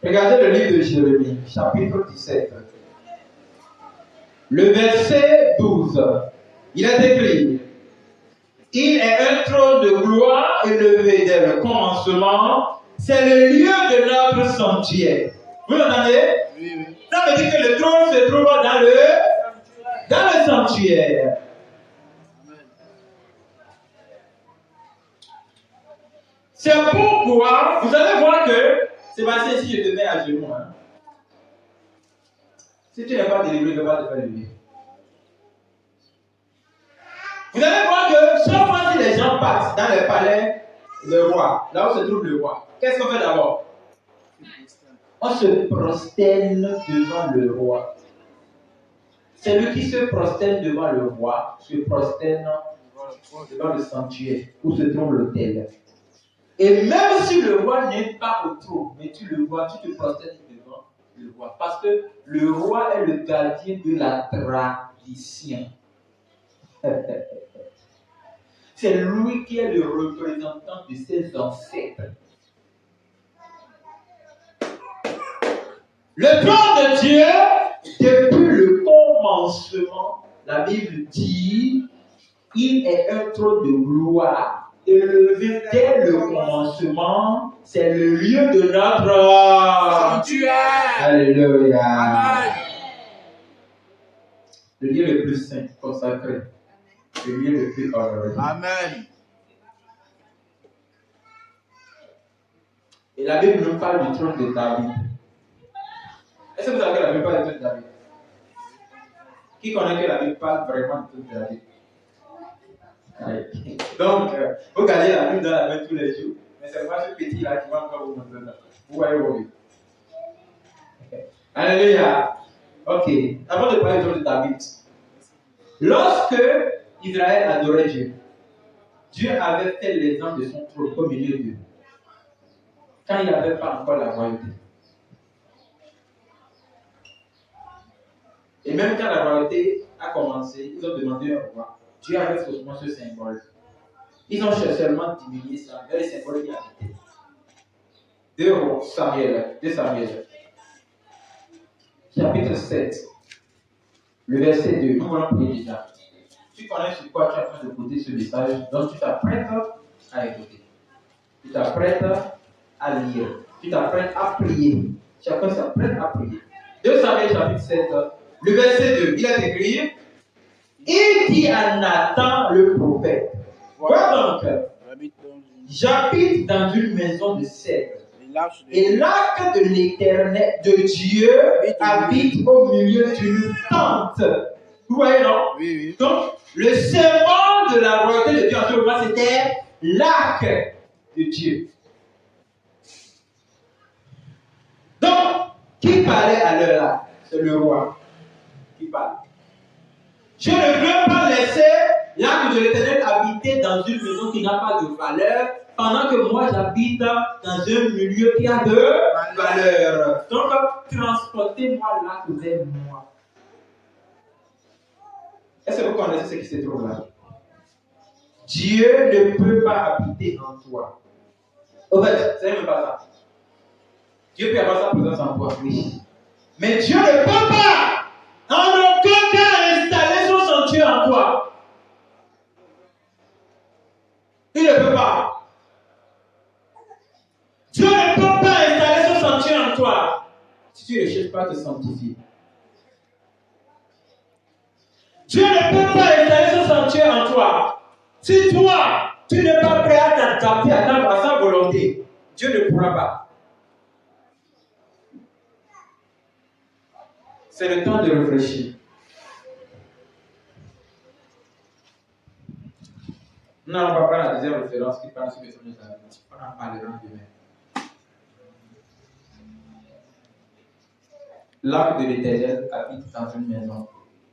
Regardez le livre de Jérémie, chapitre 17. Le verset 12. Il est écrit: il est un trône de gloire élevé dès le commencement. C'est le lieu de notre sanctuaire. Vous entendez? Oui, oui. Ça veut dire que le trône se trouve dans le sanctuaire. C'est pourquoi vous allez voir que Sébastien, si je te mets à genoux, hein, si tu n'es pas délivré, je ne vais pas te faire lever. Vous allez voir que chaque fois que les gens passent dans le palais, le roi, là où se trouve le roi, qu'est-ce qu'on fait d'abord? On se prosterne devant le roi. Celui qui se prosterne devant le roi se prosterne devant le sanctuaire où se trouve l'autel. Et même si le roi n'est pas au trône, mais tu le vois, tu te prosternes devant le roi. Parce que le roi est le gardien de la tradition. C'est lui qui est le représentant de ses ancêtres. Le plan de Dieu, depuis le commencement, la Bible dit, il est un trône de gloire. Élevé dès le commencement, c'est le lieu de notre sanctuaire. Alléluia. Amen. Le lieu le plus saint, consacré. Le lieu le plus honoré. Amen. Et la Bible nous parle du trône de David. Est-ce que vous savez que la Bible parle du trône de David? Qui connaît que la Bible parle vraiment du trône de David? Donc, vous gardez la Bible dans la main tous les jours, mais c'est moi ce petit-là qui va encore vous montrer ça. Vous voyez vos vies. Alléluia. Ok. Avant de parler du trône de David, lorsque Israël adorait Dieu, Dieu avait fait l'exemple de son trône au milieu d'eux, quand il n'avait pas encore la royauté. Et même quand la royauté a commencé, ils ont demandé un roi. Dieu avait faussement ce symbole. Ils ont seulement diminué ça, mais le symbole qui habitait. 2 Samuel, chapitre 7, le verset 2. Nous allons prier déjà. Tu connais sur quoi tu es en train d'écouter ce message, donc tu t'apprêtes à écouter. Tu t'apprêtes à lire. Tu t'apprêtes à prier. Chacun s'apprête à prier. 2 Samuel, chapitre 7, le verset 2. Il est écrit: il dit à Nathan le prophète, voilà donc, j'habite dans une maison de cèdre, et l'arc de l'Éternel, de Dieu, habite au milieu d'une tente. Vous voyez, non? Oui, oui. Donc, le symbole de la royauté de Dieu en ce moment, c'était l'arc de Dieu. Donc, qui parlait à l'heure là? C'est le roi qui parle. Je ne veux pas laisser l'arc de l'Éternel habiter dans une maison qui n'a pas de valeur, pendant que moi j'habite dans un milieu qui a de valeur. Donc, transportez-moi l'arc vers moi. Est-ce que vous connaissez ce qui se trouve là? Dieu ne peut pas habiter en toi. Au fait, c'est même pas ça. Dieu peut avoir sa présence en toi, oui. Mais Dieu ne peut pas, en aucun cas, installer son sanctuaire en toi. Il ne peut pas. Dieu ne peut pas installer son sanctuaire en toi si tu ne cherches pas à te sanctifier. Dieu ne peut pas installer son sanctuaire en toi si toi, tu n'es pas prêt à t'adapter à sa volonté. Dieu ne pourra pas. C'est le temps de réfléchir. Nous n'allons pas prendre la deuxième référence qui parle sur les hommes de ta vie. On en parlera demain. L'arc de l'Éternel habite dans une maison,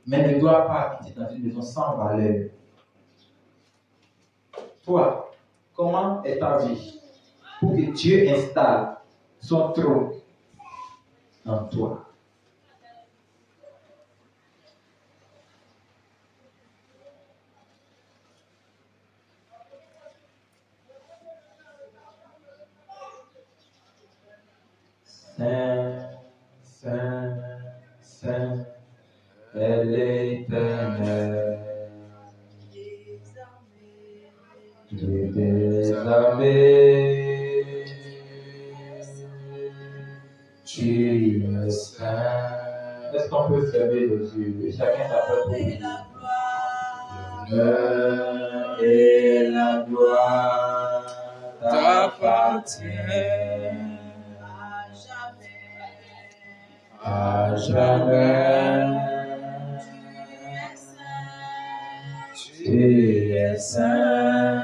mais ne doit pas habiter dans une maison sans valeur. Toi, comment est ta vie pour que Dieu installe son trône en toi? Saint, Saint, Saint, est l'Éternel, Dieu des armées, tu es saint. Est-ce qu'on peut fermer les yeux et chacun s'appelle pour lui? L'honneur et la gloire t'appartiennent. À jamais, tu es saint,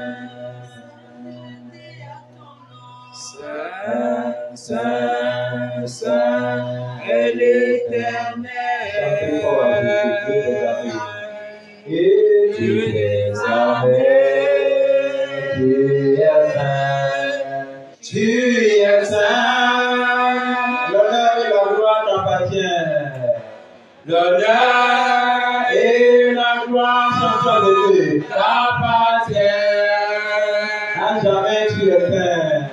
saint, saint, saint est l'Éternel, et Dieu des armées, tu es saint, tu es saint. L'honneur et la gloire sont à Dieu, t'appartiennent. À jamais tu es saint,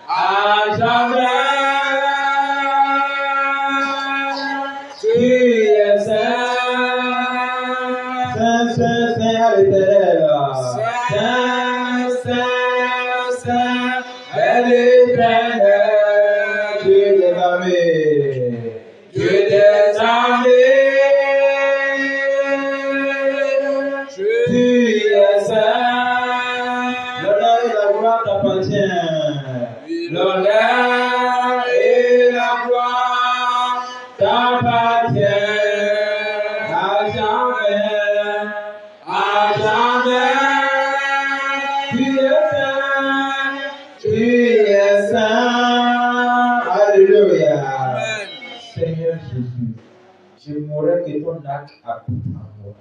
à jamais tu es saint. Saint, saint, saint à l'Éternel. Saint, saint, saint à l'Éternel. Dieu des armées, Dieu des armées. L'honneur et la gloire t'appartiennent à jamais, à jamais. Tu es saint, tu es saint. Alléluia. Seigneur Jésus, j'aimerais que ton acte habite en moi.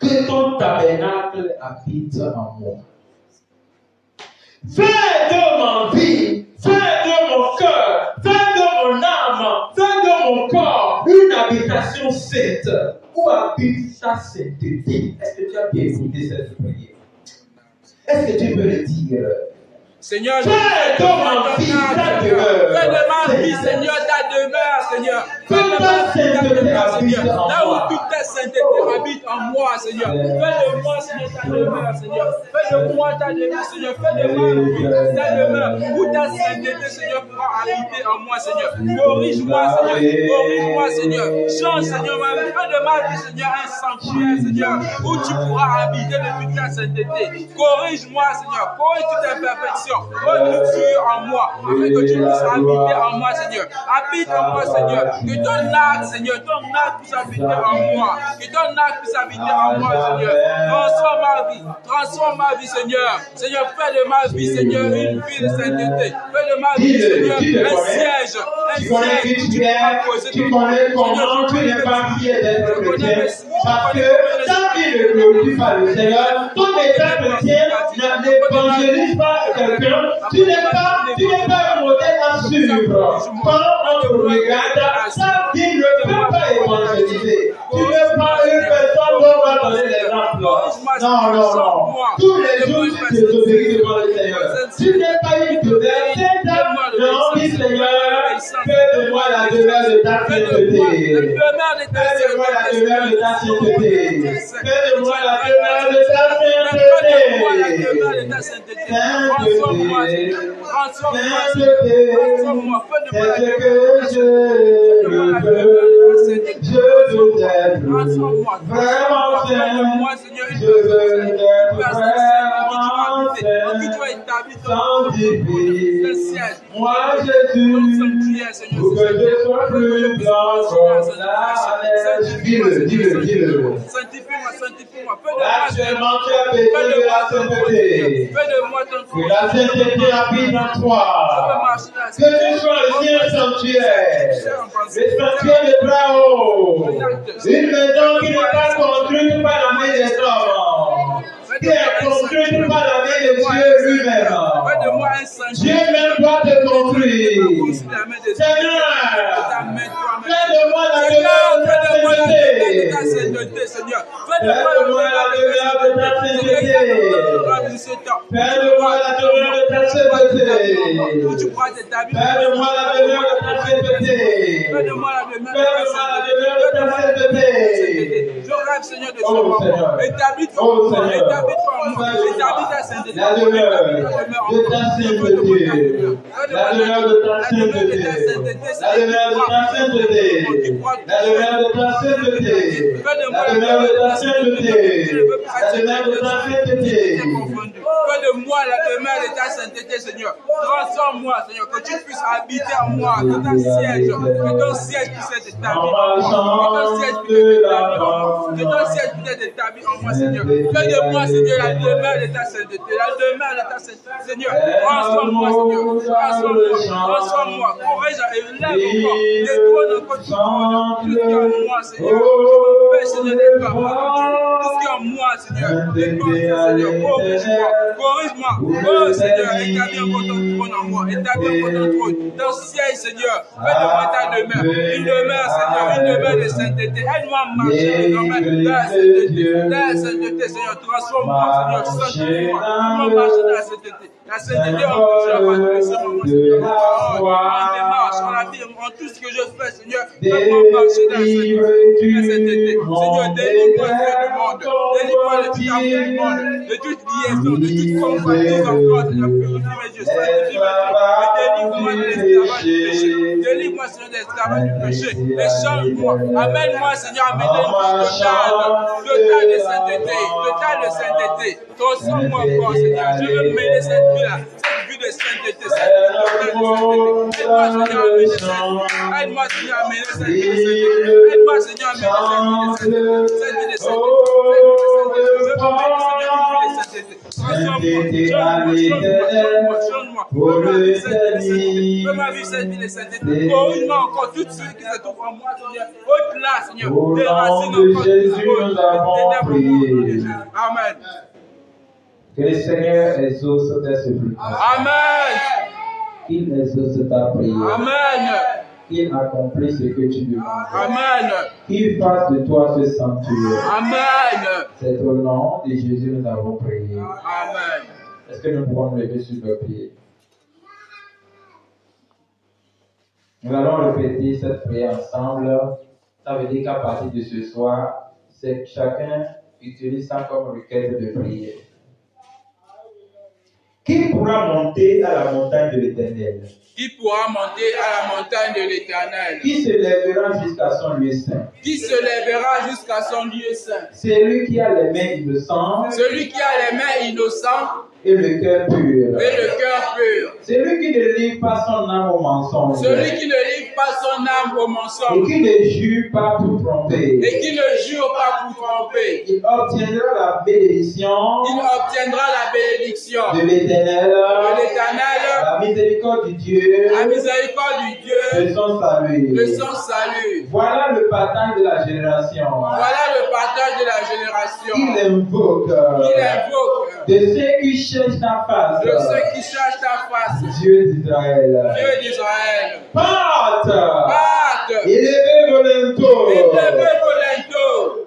Que ton tabernacle habite en moi. Fais de ma vie, fais de mon cœur, fais de mon âme, fais de mon corps une habitation sainte. Où habite sa sainteté? Est-ce que tu as bien écouté cette prière? Est-ce que tu peux le dire? Seigneur, fais de ma vie ta demeure. Fais de ma vie, Seigneur, ta demeure, Seigneur. Fais de ma vie ta demeure, Seigneur. Là où toute ta sainteté habite en moi, Seigneur. Fais de moi, Seigneur, ta demeure, Seigneur. Fais de moi ta demeure, Seigneur. Fais de ma vie ta demeure. Où ta sainteté, Seigneur, pourra habiter en moi, Seigneur. Corrige-moi, Seigneur. Corrige-moi, Seigneur. Change, Seigneur, ma vie. Fais de ma vie, Seigneur, un sanctuaire, Seigneur, où tu pourras habiter de toute ta sainteté. Corrige-moi, Seigneur. Corrige toute imperfection. Renouvelle en moi, afin que tu puisses habiter en moi, Seigneur. Habite en moi, Seigneur. Que ton acte, Seigneur, ton acte puisse habiter en moi. Que ton acte puisse habiter en moi, Seigneur. Transforme ma vie, Seigneur. Seigneur, fais de ma vie, Seigneur, une vie de sainteté. Fais de ma vie, Seigneur, un siège. Tu connais qui tu es, tu connais comment tu n'es pas fier d'être chrétien. Parce que ta vie ne glorifie pas le Seigneur. Ton état chrétien n'évangélise pas quelqu'un. Tu n'es pas un modèle à suivre. Quand on te regarde, ta vie ne peut pas évangéliser. Tu n'es pas une personne dont on va donner l'exemple. Non. Tous les jours, tu désobéis devant le Seigneur. Tu n'es pas une demeure. Non, dis Seigneur, fais de moi la demeure de ta sainteté. Fais de moi la demeure de ta sainteté. Fais de moi la demeure de ta sainteté. Transforme-moi, transforme-moi, c'est ce que je veux être vraiment saint, je veux être vraiment saint, t'habites en sanctifie. Saint-Siège. Moi, Ton Jésus, sanctuaire, Seigneur. pour que je sois plus blanc comme la neige. Dis-le, dis-le, dis-le. Sanctifie-moi, sanctifie-moi. Actuellement, tu as besoin de la sainteté. Fais de moi ton Que la sainteté habite en toi. Que tu sois aussi un sanctuaire. Le sanctuaire de très haut. Une maison qui n'est pas construite par la main des hommes. Qui est construite par la main de Dieu lui-même. Dieu même doit te construire. Seigneur, fais de moi la demeure de ta sainteté. Seigneur. Fais de moi la demeure de ta sainteté. Fais de moi la demeure de ta sainteté. Fais de moi la demeure de ta sainteté. Fais de moi la demeure de ta sainteté. Je rêve, Seigneur, de ce moment. Établis ton moi, établis ton moi, établis ta sainteté. La demeure de ta sainteté. La demeure de ta sainteté. La demeure de ta sainteté. La demeure de ta sainteté. La demeure de ta sainteté. La demeure de ta sainteté. Fais de moi la demeure de ta sainteté, Seigneur. Transforme-moi, Seigneur, que tu puisses habiter en moi, que ton siège puisse être établi en moi, que ton siège puisse être établi en moi, Seigneur. Fais de moi, Seigneur, la demeure de ta sainteté, la demeure de ta sainteté, Seigneur. Transforme-moi, Seigneur, transforme-moi, corrige et lève encore, détrône encore tout ce qui est en moi, Seigneur. Je me fais, Seigneur, d'être parole, tout ce qui est en moi, Seigneur. Seigneur, corrige-moi, oh Seigneur, établis encore ton trône en moi, établis encore ton trône, ton siège, Seigneur, fais de moi ta demeure, une demeure, Seigneur, une demeure de sainteté, aide-moi à marcher dans la sainteté, Seigneur, transforme-moi, Seigneur, sanctifie-moi, aide-moi à marcher dans la sainteté. La sainteté, on peut se Seigneur, en démarche, en la vie, en tout ce que je fais, Seigneur, fais-moi marcher dans la sainteté. Seigneur, délivre-moi du monde, délivre-moi de tout amour du monde, de toute liaison, de toute compagnie encore, Seigneur, purifie mes yeux, sanctifie mes yeux, et délivre-moi de l'esclavage du péché, délivre-moi, Seigneur, de l'esclavage du péché, et change-moi, amène-moi, Seigneur, à mener une vie totale de sainteté, transforme-moi encore, Seigneur, je veux mener cette vie-là, cette vie de sainteté, cette vie totale de sainteté, aide-moi, Seigneur, à mener cette vie de sainteté, aide-moi, Seigneur, à mener cette vie de sainteté, cette vie de sainteté, Fais ma vie cette vie de sainteté. Corrige-moi encore tout ce qui se trouve en moi, Seigneur. Au-delà, Seigneur. Des racines encore. Jésus, nous avons prié. Amen. Que le Seigneur exauce tes supplications. Amen. Qu'il exauce ta prière. Amen. Qu'il accomplisse ce que tu demandes. Amen. Qu'il fasse de toi ce sanctuaire. Amen. C'est au nom de Jésus nous avons prié. Amen. Est-ce que nous pouvons nous lever sur nos pieds? Nous allons répéter cette prière ensemble. Ça veut dire qu'à partir de ce soir, c'est que chacun utilise ça comme requête de prière. Qui pourra monter à la montagne de l'Éternel? Qui pourra monter à la montagne de l'Éternel? Qui se lèvera jusqu'à son lieu saint? Qui se lèvera jusqu'à son lieu saint? Celui qui a les mains innocentes Celui qui a les mains innocentes et le cœur pur. et le cœur pur. Celui qui ne livre pas son âme au mensonge. Celui qui ne livre pas son âme au Et mensonge qui ne jure pas pour tromper. et qui ne jure pas pour tromper. Il obtiendra la bénédiction Il obtiendra la bénédiction de l'Éternel, de l'Éternel, la miséricorde du Dieu, la miséricorde du Dieu, de son salut. de son salut. Voilà le partage de la génération. Voilà le partage de la génération. Il invoque Il invoque de ceux qui cherchent ta face, de ceux qui cherchent ta face, Dieu d'Israël. Dieu d'Israël. Pâte, Pâte, élevez vos linteaux, élevez vos linteaux,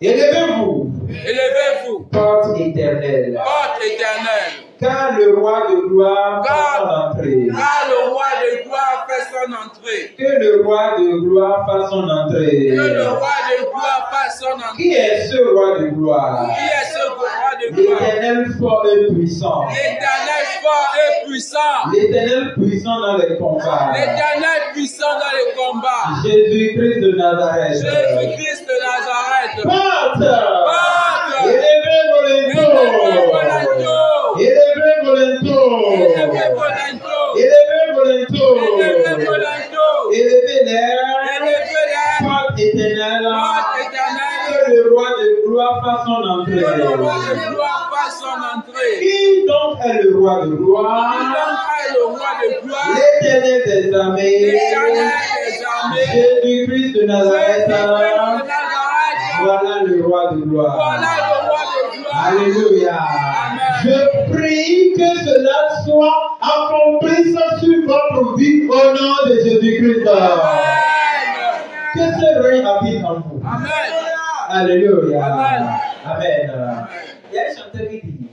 élevez-vous, élevez-vous, porte éternelle, porte éternelle, car le roi de gloire fait son entrée. car le roi de gloire fait son entrée. Que le roi de gloire fasse son entrée. Que le roi de gloire fasse son entrée. Qui est ce roi de gloire? Qui est ce roi de gloire? L'Éternel fort et puissant. L'Éternel fort et puissant. L'Éternel puissant dans les combats. L'Éternel puissant dans les combats. Jésus-Christ de Nazareth. Jésus-Christ de Nazareth. Porte! Porte! Élevez vos Élevez vos linteaux! linteaux. Élevez entrée. Que le roi de gloire fasse son entrée. Qui donc est le roi de gloire? Qui donc est le roi de gloire? L'Éternel des armées. L'Éternel des armées. Jésus-Christ de Nazareth. Jésus-Christ de Nazareth. Voilà le roi de gloire. Voilà le roi de gloire. Alléluia. Amen. Je prie que cela soit accompli sur votre vie au nom de Jésus-Christ. Amen. Que ce règne habite en vous. Amen. Alléluia. Amen. Amen. Il y a un chanteur qui dit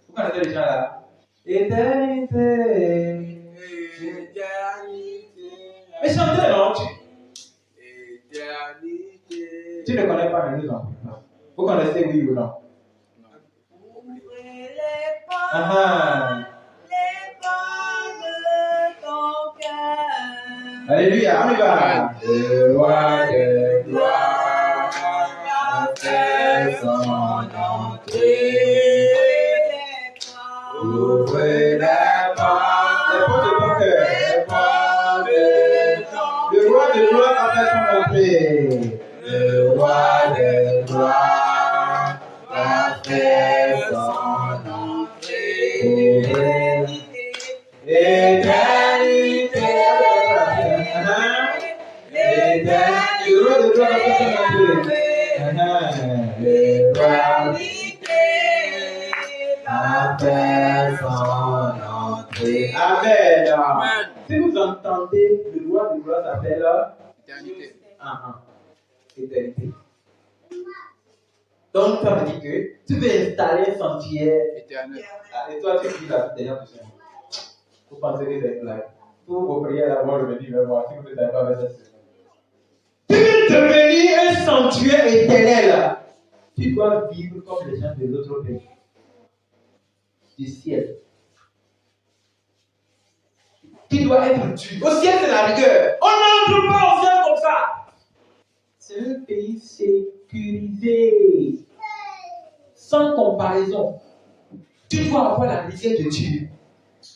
Vous connaissez les gens là? Éternité. Mais chantez non? Tu ne connais pas, mais nous non. Vous connaissez oui ou non? Alléluia, on y va. Le roi de gloire a fait son entrée. Ouvrez les portes de ton cœur. Le roi de gloire a fait son entrée. Le roi de gloire a fait son entrée. Éternité. Le roi de gloire a fait son entrée. Le roi a fait son entrée. Amen. Amen. Si vous entendez, le roi de gloire s'appelle Éternité. Éternité. Donc, ça veut dire que tu veux installer un sanctuaire. Éternel. Et toi, tu dis la dernière question. Vous pensez que c'est une blague. Pour vos prières d'abord, revenir vers moi. Si vous ne savez pas vers cette semaine. Tu veux devenir un sanctuaire éternel. Tu dois vivre comme les gens des autres pays. Du ciel. Tu dois être dur. Au ciel, c'est la rigueur. On n'entre pas au ciel comme ça. C'est un pays sécurisé. Sans comparaison. Tu dois avoir la rigueur de Dieu.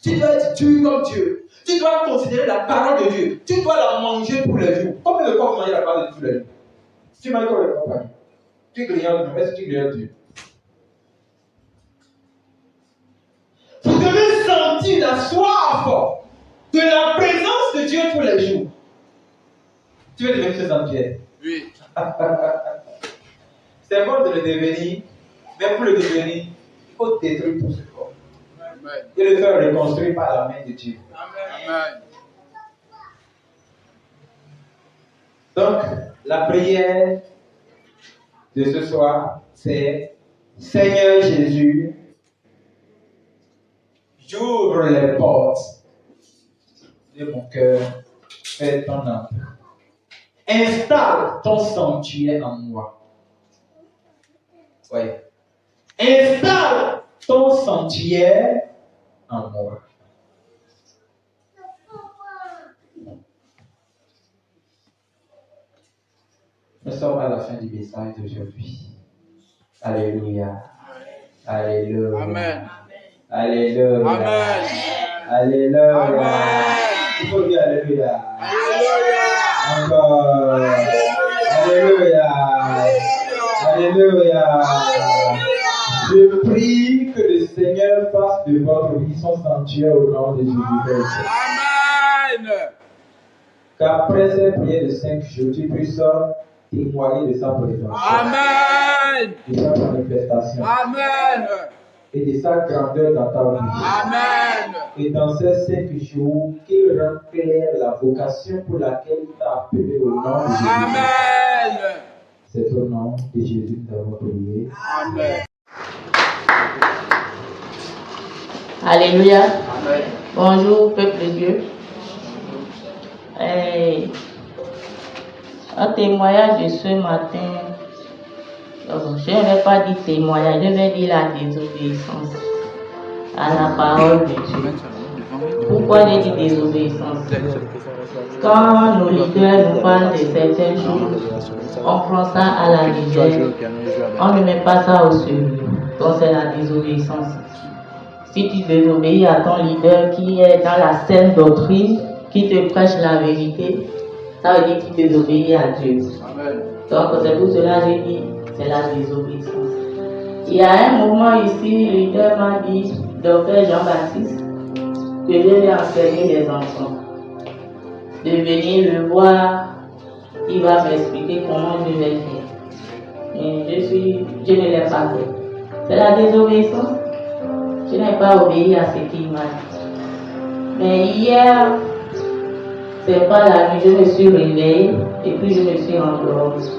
Tu dois être dur comme Dieu. Tu dois considérer la parole de Dieu. Tu dois la manger tous les jours. Combien de fois vous mangez la parole de Dieu tous les jours? Tu manges comme le compagnie. Tu grignotes, mais est-ce que tu grignotes Dieu? Vous devez sentir la soif de la présence de Dieu tous les jours. Tu veux devenir ce sanctuaire? Oui. C'est bon de le devenir, mais pour le devenir, il faut détruire tout ce corps. Amen. Et le faire reconstruire par la main de Dieu. Amen. Donc, la prière de ce soir, c'est Seigneur Jésus, j'ouvre les portes de mon cœur, fais ton âme. Installe ton sanctuaire en moi. Oui. Installe ton sanctuaire en moi. Nous sommes à la fin du message d'aujourd'hui. Alléluia. Alléluia. Amen. Alléluia. Amen. Alléluia. Amen. Il faut dire Alléluia. Alléluia. Encore. Alléluia. Alléluia. Je prie que le Seigneur fasse de votre vie son sanctuaire au nom de Jésus-Christ. Amen. Qu'après ces prières de 5 jours, tu puisses témoigner de sa présence, Amen. de sa manifestation Amen. et de sa grandeur dans ta vie. Amen. Et dans ces 5 jours, qu'il rende claire la vocation pour laquelle il t'a appelé au nom de Jésus. Amen. C'est au nom de Jésus que nous avons prié. Amen. Alléluia. Amen. Bonjour, peuple de Dieu. Un témoignage de ce matin, je ne vais pas dire témoignage, je vais dire la désobéissance à la parole de Dieu. Pourquoi je dis désobéissance? Quand nos leaders nous parlent de certaines choses, on prend ça à la légère, on ne met pas ça au sérieux. Donc c'est la désobéissance. Si tu désobéis à ton leader qui est dans la saine doctrine, qui te prêche la vérité, Ça veut dire qu'il désobéit à Dieu. Donc c'est pour cela que j'ai dit, c'est la désobéissance. Il y a un moment ici, le leader m'a dit, docteur Jean-Baptiste, que je vais enseigner les enfants. De venir le voir, il va m'expliquer comment je vais faire. Mais je ne l'ai pas fait. C'est la désobéissance. Je n'ai pas obéi à ce qu'il m'a dit. Mais hier, c'est pas la nuit, je me suis réveillée et puis je me suis endormie.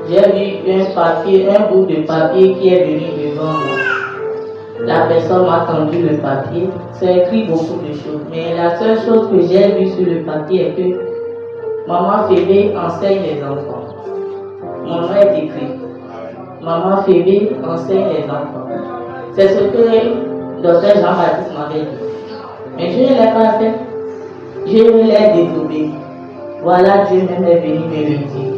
J'ai vu un bout de papier qui est venu devant moi. La personne m'a tendu le papier. C'est écrit beaucoup de choses. Mais la seule chose que j'ai vue sur le papier est que Maman Fébé enseigne les enfants. Mon nom est écrit. Maman Fébé enseigne les enfants. C'est ce que le docteur Jean-Baptiste m'avait dit. Mais je ne l'ai pas fait. Je l'ai désobéi. Voilà, Dieu même est venu me le dire.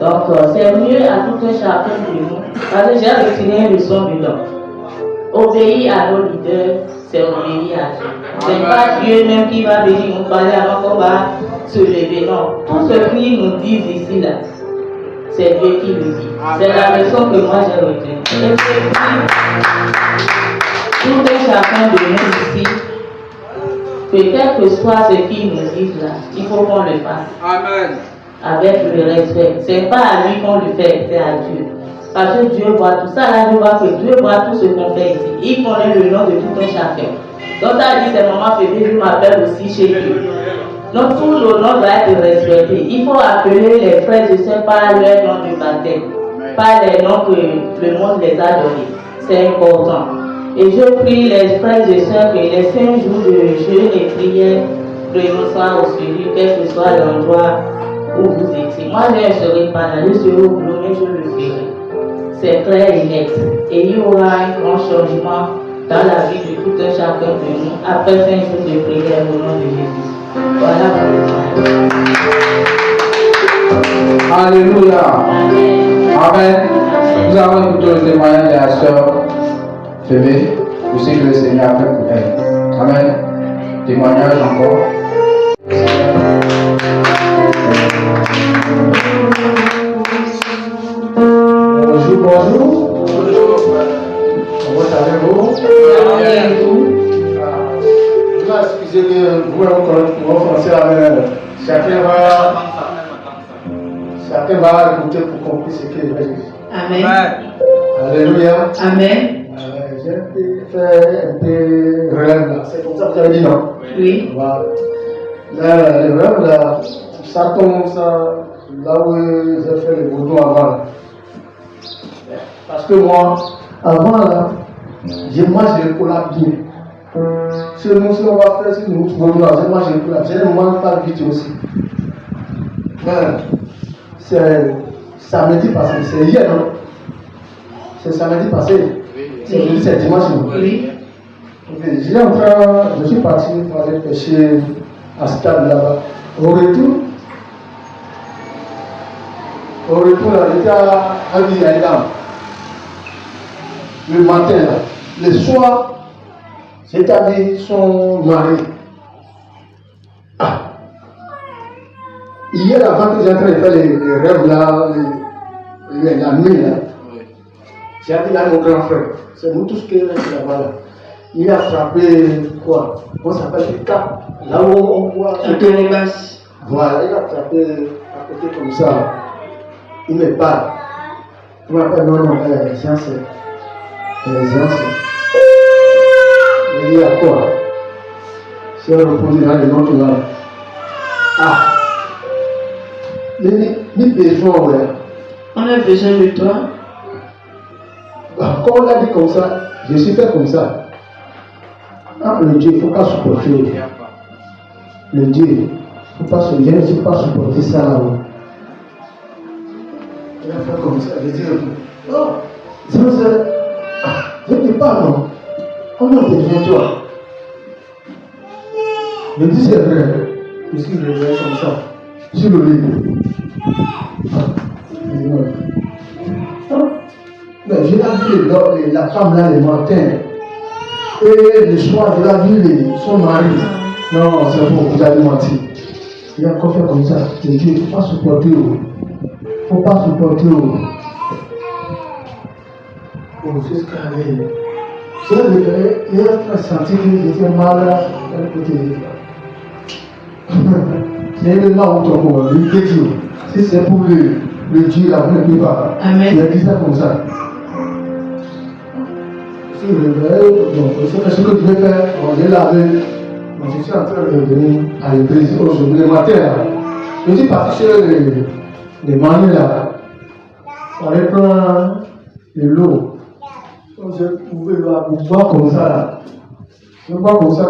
Donc, c'est mieux à tout un chacun de nous. Parce que j'ai retiré une leçon dedans. Obéir à nos leaders, c'est obéir à Dieu. C'est pas Dieu même qui va venir nous parler avant qu'on va se lever. Non. Tout ce qu'ils nous disent ici, là, c'est Dieu qui le dit. C'est la leçon que moi j'ai retenue. Et tout un chacun de nous ici, que quel que soit ce qu'ils nous disent là, il faut qu'on le fasse. Amen. Avec le respect. C'est pas à lui qu'on le fait, c'est à Dieu. Parce que Dieu voit tout ça, là je vois que Dieu voit tout ce qu'on fait ici. Il connaît le nom de tout un chacun. Donc ça dit, c'est Maman Fébé, je m'appelle aussi chez Dieu. Donc tout le nom doit être respecté. Il faut appeler les frères et sœurs par leur nom de baptême, pas les noms que le monde les a donnés. C'est important. Et je prie les frères et sœurs que les 5 jours de jeûne et prière soient au suivi, quel que soit l'endroit où vous étiez. Moi, je ne serai pas là, je serai au boulot, mais je le ferai. C'est clair et net. Et il y aura un grand changement dans la vie de tout un chacun de nous après 5 jours de prière au nom de Jésus. Voilà pour le Alléluia. Amen. Amen. Nous avons écouté le témoignage de la sœur Fébé. Je sais que le Seigneur a fait pour elle. Amen. Témoignage encore. Bonjour. Comment allez-vous? Je vais excuser que vous en français avec chacun va écouter pour qu'on puisse ce qu'il va dire. Amen. Alléluia. Amen. J'ai fait un peu relève là. C'est comme ça que vous avez dit non? Oui. Voilà. Là, le relève là, ça tombe ça, là où j'ai fait le boulot avant là. Parce que moi, avant là, je mange le cola bien. Si nous, si on va faire, si nous trouvons là, je mange le cola. Je ne mange pas vite aussi. Mais c'est samedi passé, c'est hier, non? C'est samedi passé. C'est dimanche. Oui. Je suis parti pour aller pêcher à Stade là-bas. Au retour, là, j'étais à Villadam. Le matin, là. Le soir, j'étais avec son mari. Ah. Hier, avant que j'entre faire les rêves là, la nuit là, j'ai dit à mon grand frère, c'est nous tous qui sommes là-bas là. Il a attrapé quoi? On s'appelle le cap. Là où on voit. Voilà, il a attrapé à côté comme ça. Il me parle. Il m'appelle non, science. Science. Il dit à quoi? Si on repose dans le nom là. Ah! Ni besoin, ouais. On a besoin de toi. Quand on l'a dit comme ça, je suis fait comme ça. Ah, le Dieu, il ne faut pas supporter. Le Dieu, il ne faut pas supporter ça là-haut. Il a fait comme ça, je dis, oh, je ne dis pas non. On a besoin de toi. Je dis c'est vrai. Je suis réveillé comme ça. Sur le lit. Mais je l'ai vu la femme là le matin. Et le soir, je l'ai vu son mari. Non, c'est bon, vous avez menti. Il y a quoi faire comme ça. Il ne faut pas supporter. Il ne faut pas supporter. Jusqu'à aller. Il a senti qu'il était mal à côté. C'est le là où tu as si c'est pour le Dieu, la vraie Bible, Amen. il a dit ça comme ça. Si le vrai, donc, ce que tu veux faire, on est là avec. Donc, je suis en train de venir à l'église aujourd'hui, le matin. Là. Je suis parti chez les manies là. On allait prendre de l'eau. Donc, je pouvais boire comme ça là. Je bois comme ça,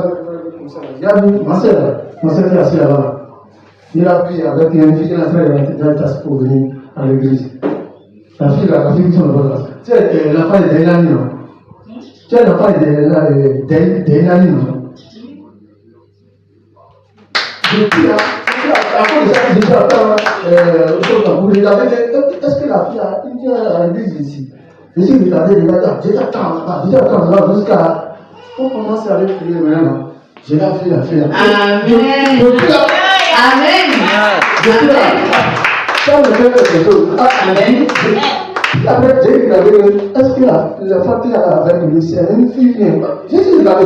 comme ça. Il y a ma soeur qui est assise là-bas. Il a pris avec une fille qui est en train de tasse pour venir à l'église. La fille qui sont là-bas. Tu sais, l'enfant est Délani, non? Tu sais, l'enfant est Délani, non? Depuis là, après ça, j'attends, est-ce que la fille a une à l'église ici? Je suis regardé, j'attends là jusqu'à. On commence à aller prier maintenant. J'ai la fille, Amen. Amen. Ça me fait quelque chose. Amen. Après, j'ai regardé, est-ce que la femme qui a avec lui, c'est une fille? J'ai regardé,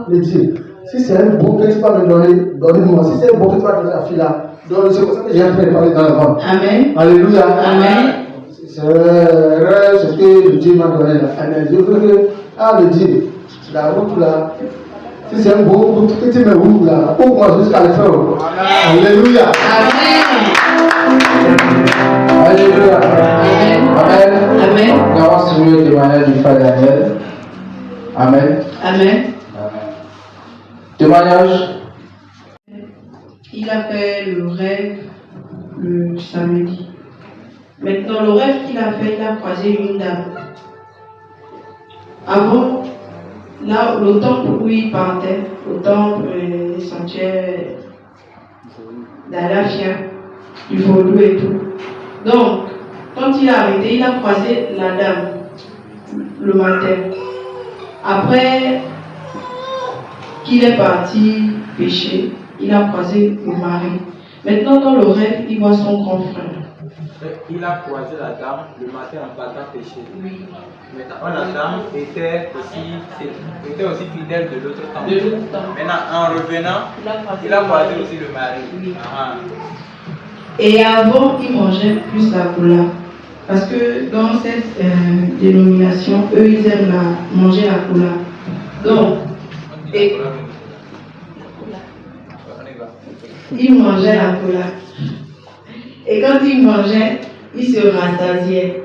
le Dieu. Si c'est un beau que tu vas me donner, donne-moi. Si c'est un beau que tu vas donner à la fille là, donne-moi. C'est pour ça que j'ai en train de parler dans le ventre. Amen. Alléluia. Amen. C'est ce que le Dieu m'a donné là. Amen. Je veux que, le Dieu, la route là, si c'est un beau que tu me roules là, pour moi jusqu'à la fin. Alléluia. Amen. Alléluia. Amen. Amen. Amen. Nous avons suivi le témoignage du frère Daniel. Amen. Amen. Témoignage. Il a fait le rêve le samedi. Maintenant, le rêve qu'il a fait, il a croisé une dame. Avant, là, le temple où il partait, le temple, les sentiers d'Alafia, du Vaudou et tout. Donc, quand il a arrêté, il a croisé la dame le matin. Après qu'il est parti pêcher, il a croisé le mari. Maintenant, dans le rêve, il voit son grand frère. Il a croisé la dame le matin en partant pêcher. Oui. Maintenant, la dame était aussi fidèle de l'autre temps. Maintenant, en revenant, il a croisé aussi le mari. Oui. Et avant, il mangeait plus la cola. Parce que dans cette dénomination, eux, ils aiment manger la cola. Donc, il mangeait la cola. Et quand il mangeait, il se rassasiait.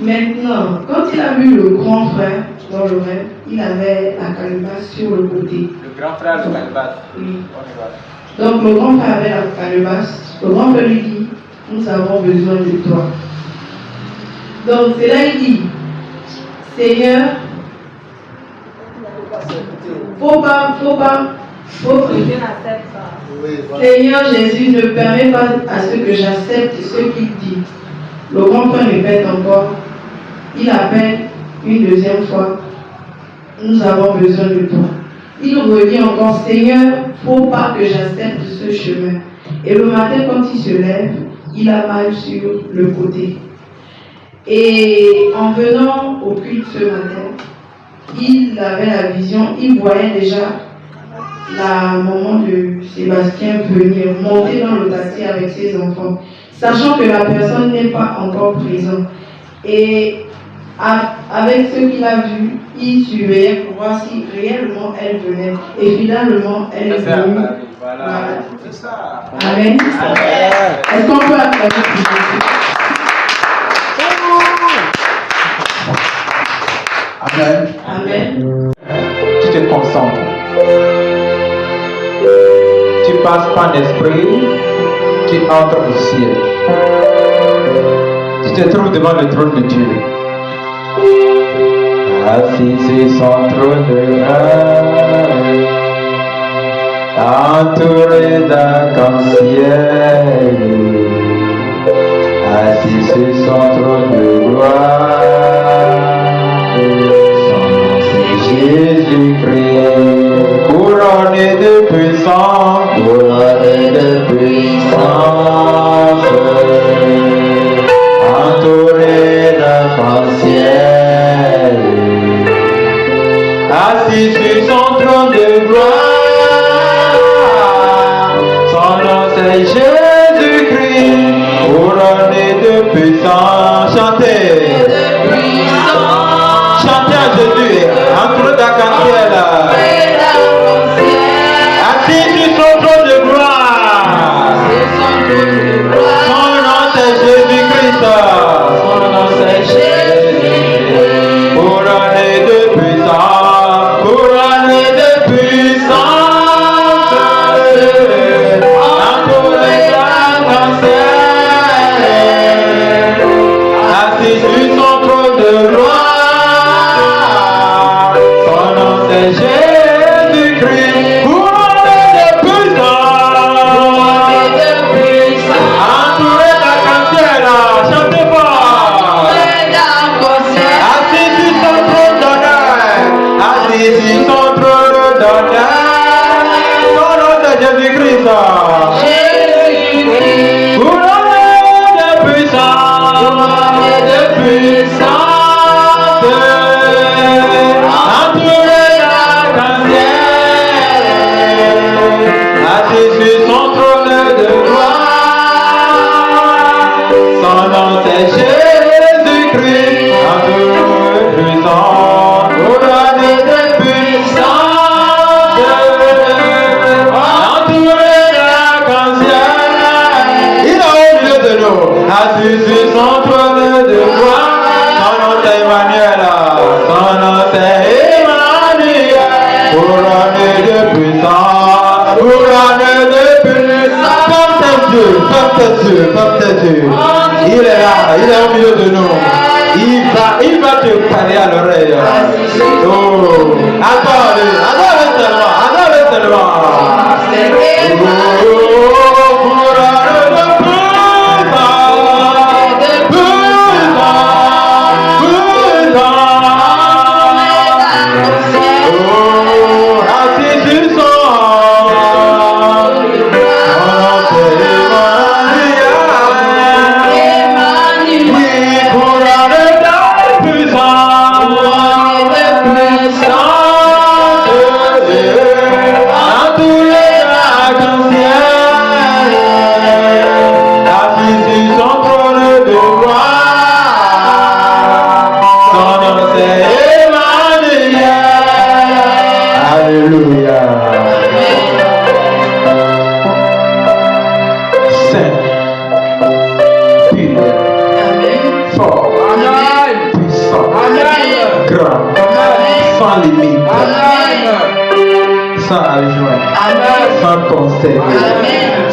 Maintenant, quand il a vu le grand frère dans le rêve, il avait la calebasse sur le côté. Le grand frère de calebasse. Oui. Donc le grand frère avait la calebasse. Le grand frère lui dit, nous avons besoin de toi. Donc c'est là qu'il dit, Seigneur, Seigneur Jésus, ne permet pas à ce que j'accepte ce qu'il dit. Le grand frère répète encore, il appelle une deuxième fois, nous avons besoin de toi. Il redit encore, Seigneur, faut pas que j'accepte ce chemin. Et le matin, quand il se lève, il a mal sur le côté. Et en venant au culte ce matin, il avait la vision, il voyait déjà la maman de Sébastien venir monter dans le taxi avec ses enfants, sachant que la personne n'est pas encore présente. Et avec ce qu'il a vu, il surveillait pour voir si réellement elle venait. Et finalement, elle est venue. Voilà. C'est ça. Amen. Est-ce qu'on peut acclamer pour Jésus? Amen. Amen. Tu te concentres. Tu passes par l'esprit, tu entres au ciel. Tu te trouves devant le trône de Dieu. Assis sur son trône de grâce, entouré d'arc-en-ciel, assis sur son trône de gloire. Son nom c'est Jésus-Christ, couronné de puissance. gloire. Son nom c'est Jésus-Christ, couronné de puissance. Chantez. Chantez à Jésus, entouré d'arc-en-ciel. Assis sur son trône de gloire. Son nom c'est Jésus-Christ. Son nom c'est Jésus-Christ. Couronné de puissance. Couronné de puissance. Entouré d'arc-en-ciel. Assis sur son trône de gloire. Son nom c'est Jésus-Christ. Couronné de puissance. Entouré d'arc-en-ciel. Chantez fort. Assis sur son trône d'honneur. Assis sur son trône d'honneur. Son nom c'est Jésus-Christ. Couronné de puissance. Entouré d'arc-en-ciel. Assis sur son trône de gloire. Son nom c'est Jésus-Christ. Entouré de puissance. Couronné de puissance. Entouré d'arc-en-ciel. Il est au milieu de nous. Assis sur son trône de gloire. Son nom c'est Emmanuel. Son nom c'est Emmanuel. Couronné de puissance. Couronné de puissance. Ferme tes yeux, ferme tes yeux, ferme tes yeux. Il est là, il est au milieu de nous. Il va te parler à l'oreille. Oh, adore-le tellement, adore-le tellement. Oh, couronné de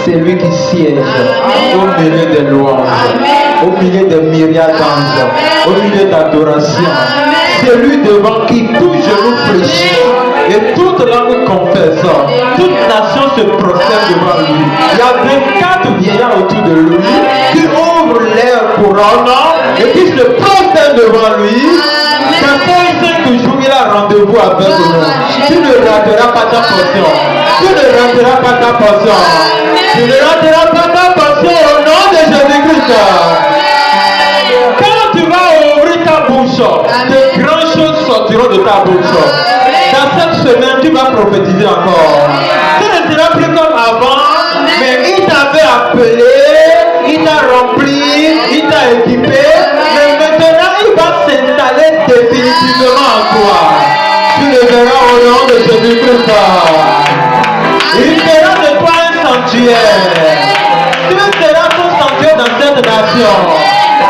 c'est lui qui siège au milieu des louanges, au milieu des myriades d'anges, au milieu d'adoration. C'est lui devant qui tout genou fléchit et toute langue confesse, toute nation se prosterne devant lui. Il y a 24 vieillards autour de lui qui ouvrent leur couronne et qui se prosternent devant lui. Dans ces 5 jours, il a rendez-vous avec nous. Tu ne rateras pas ta portion. Tu ne rateras pas ta portion. Tu ne rateras pas ta portion au nom de Jésus-Christ. Quand tu vas ouvrir ta bouche, de grandes choses sortiront de ta bouche. Dans cette semaine, tu vas prophétiser encore. Tu ne seras plus comme avant, mais il t'avait appelé, il t'a rempli, il t'a équipé, mais maintenant il va s'installer définitivement en toi. Tu le verras au nom de Jésus-Christ. Il fera de toi un sanctuaire. Tu seras ton sanctuaire dans cette nation.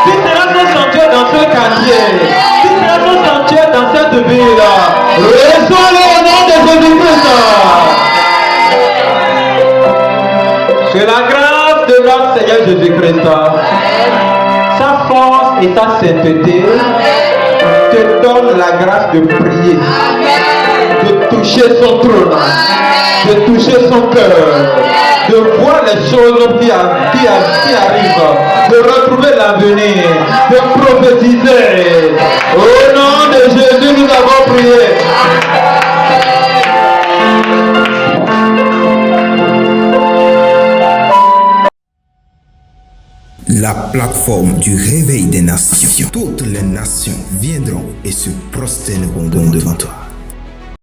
Tu seras ton sanctuaire dans ce quartier. Tu seras ton sanctuaire dans cette ville. Reçois-le au nom de Jésus-Christ. Que la grâce de notre Seigneur Jésus-Christ, sa force et sa sainteté te donne la grâce de prier, de toucher son trône, de toucher son cœur, de voir les choses qui arrivent, de retrouver l'avenir, de prophétiser. Au nom de Jésus, nous avons prié. La plateforme du réveil des nations. Toutes les nations viendront et se prosterneront devant toi.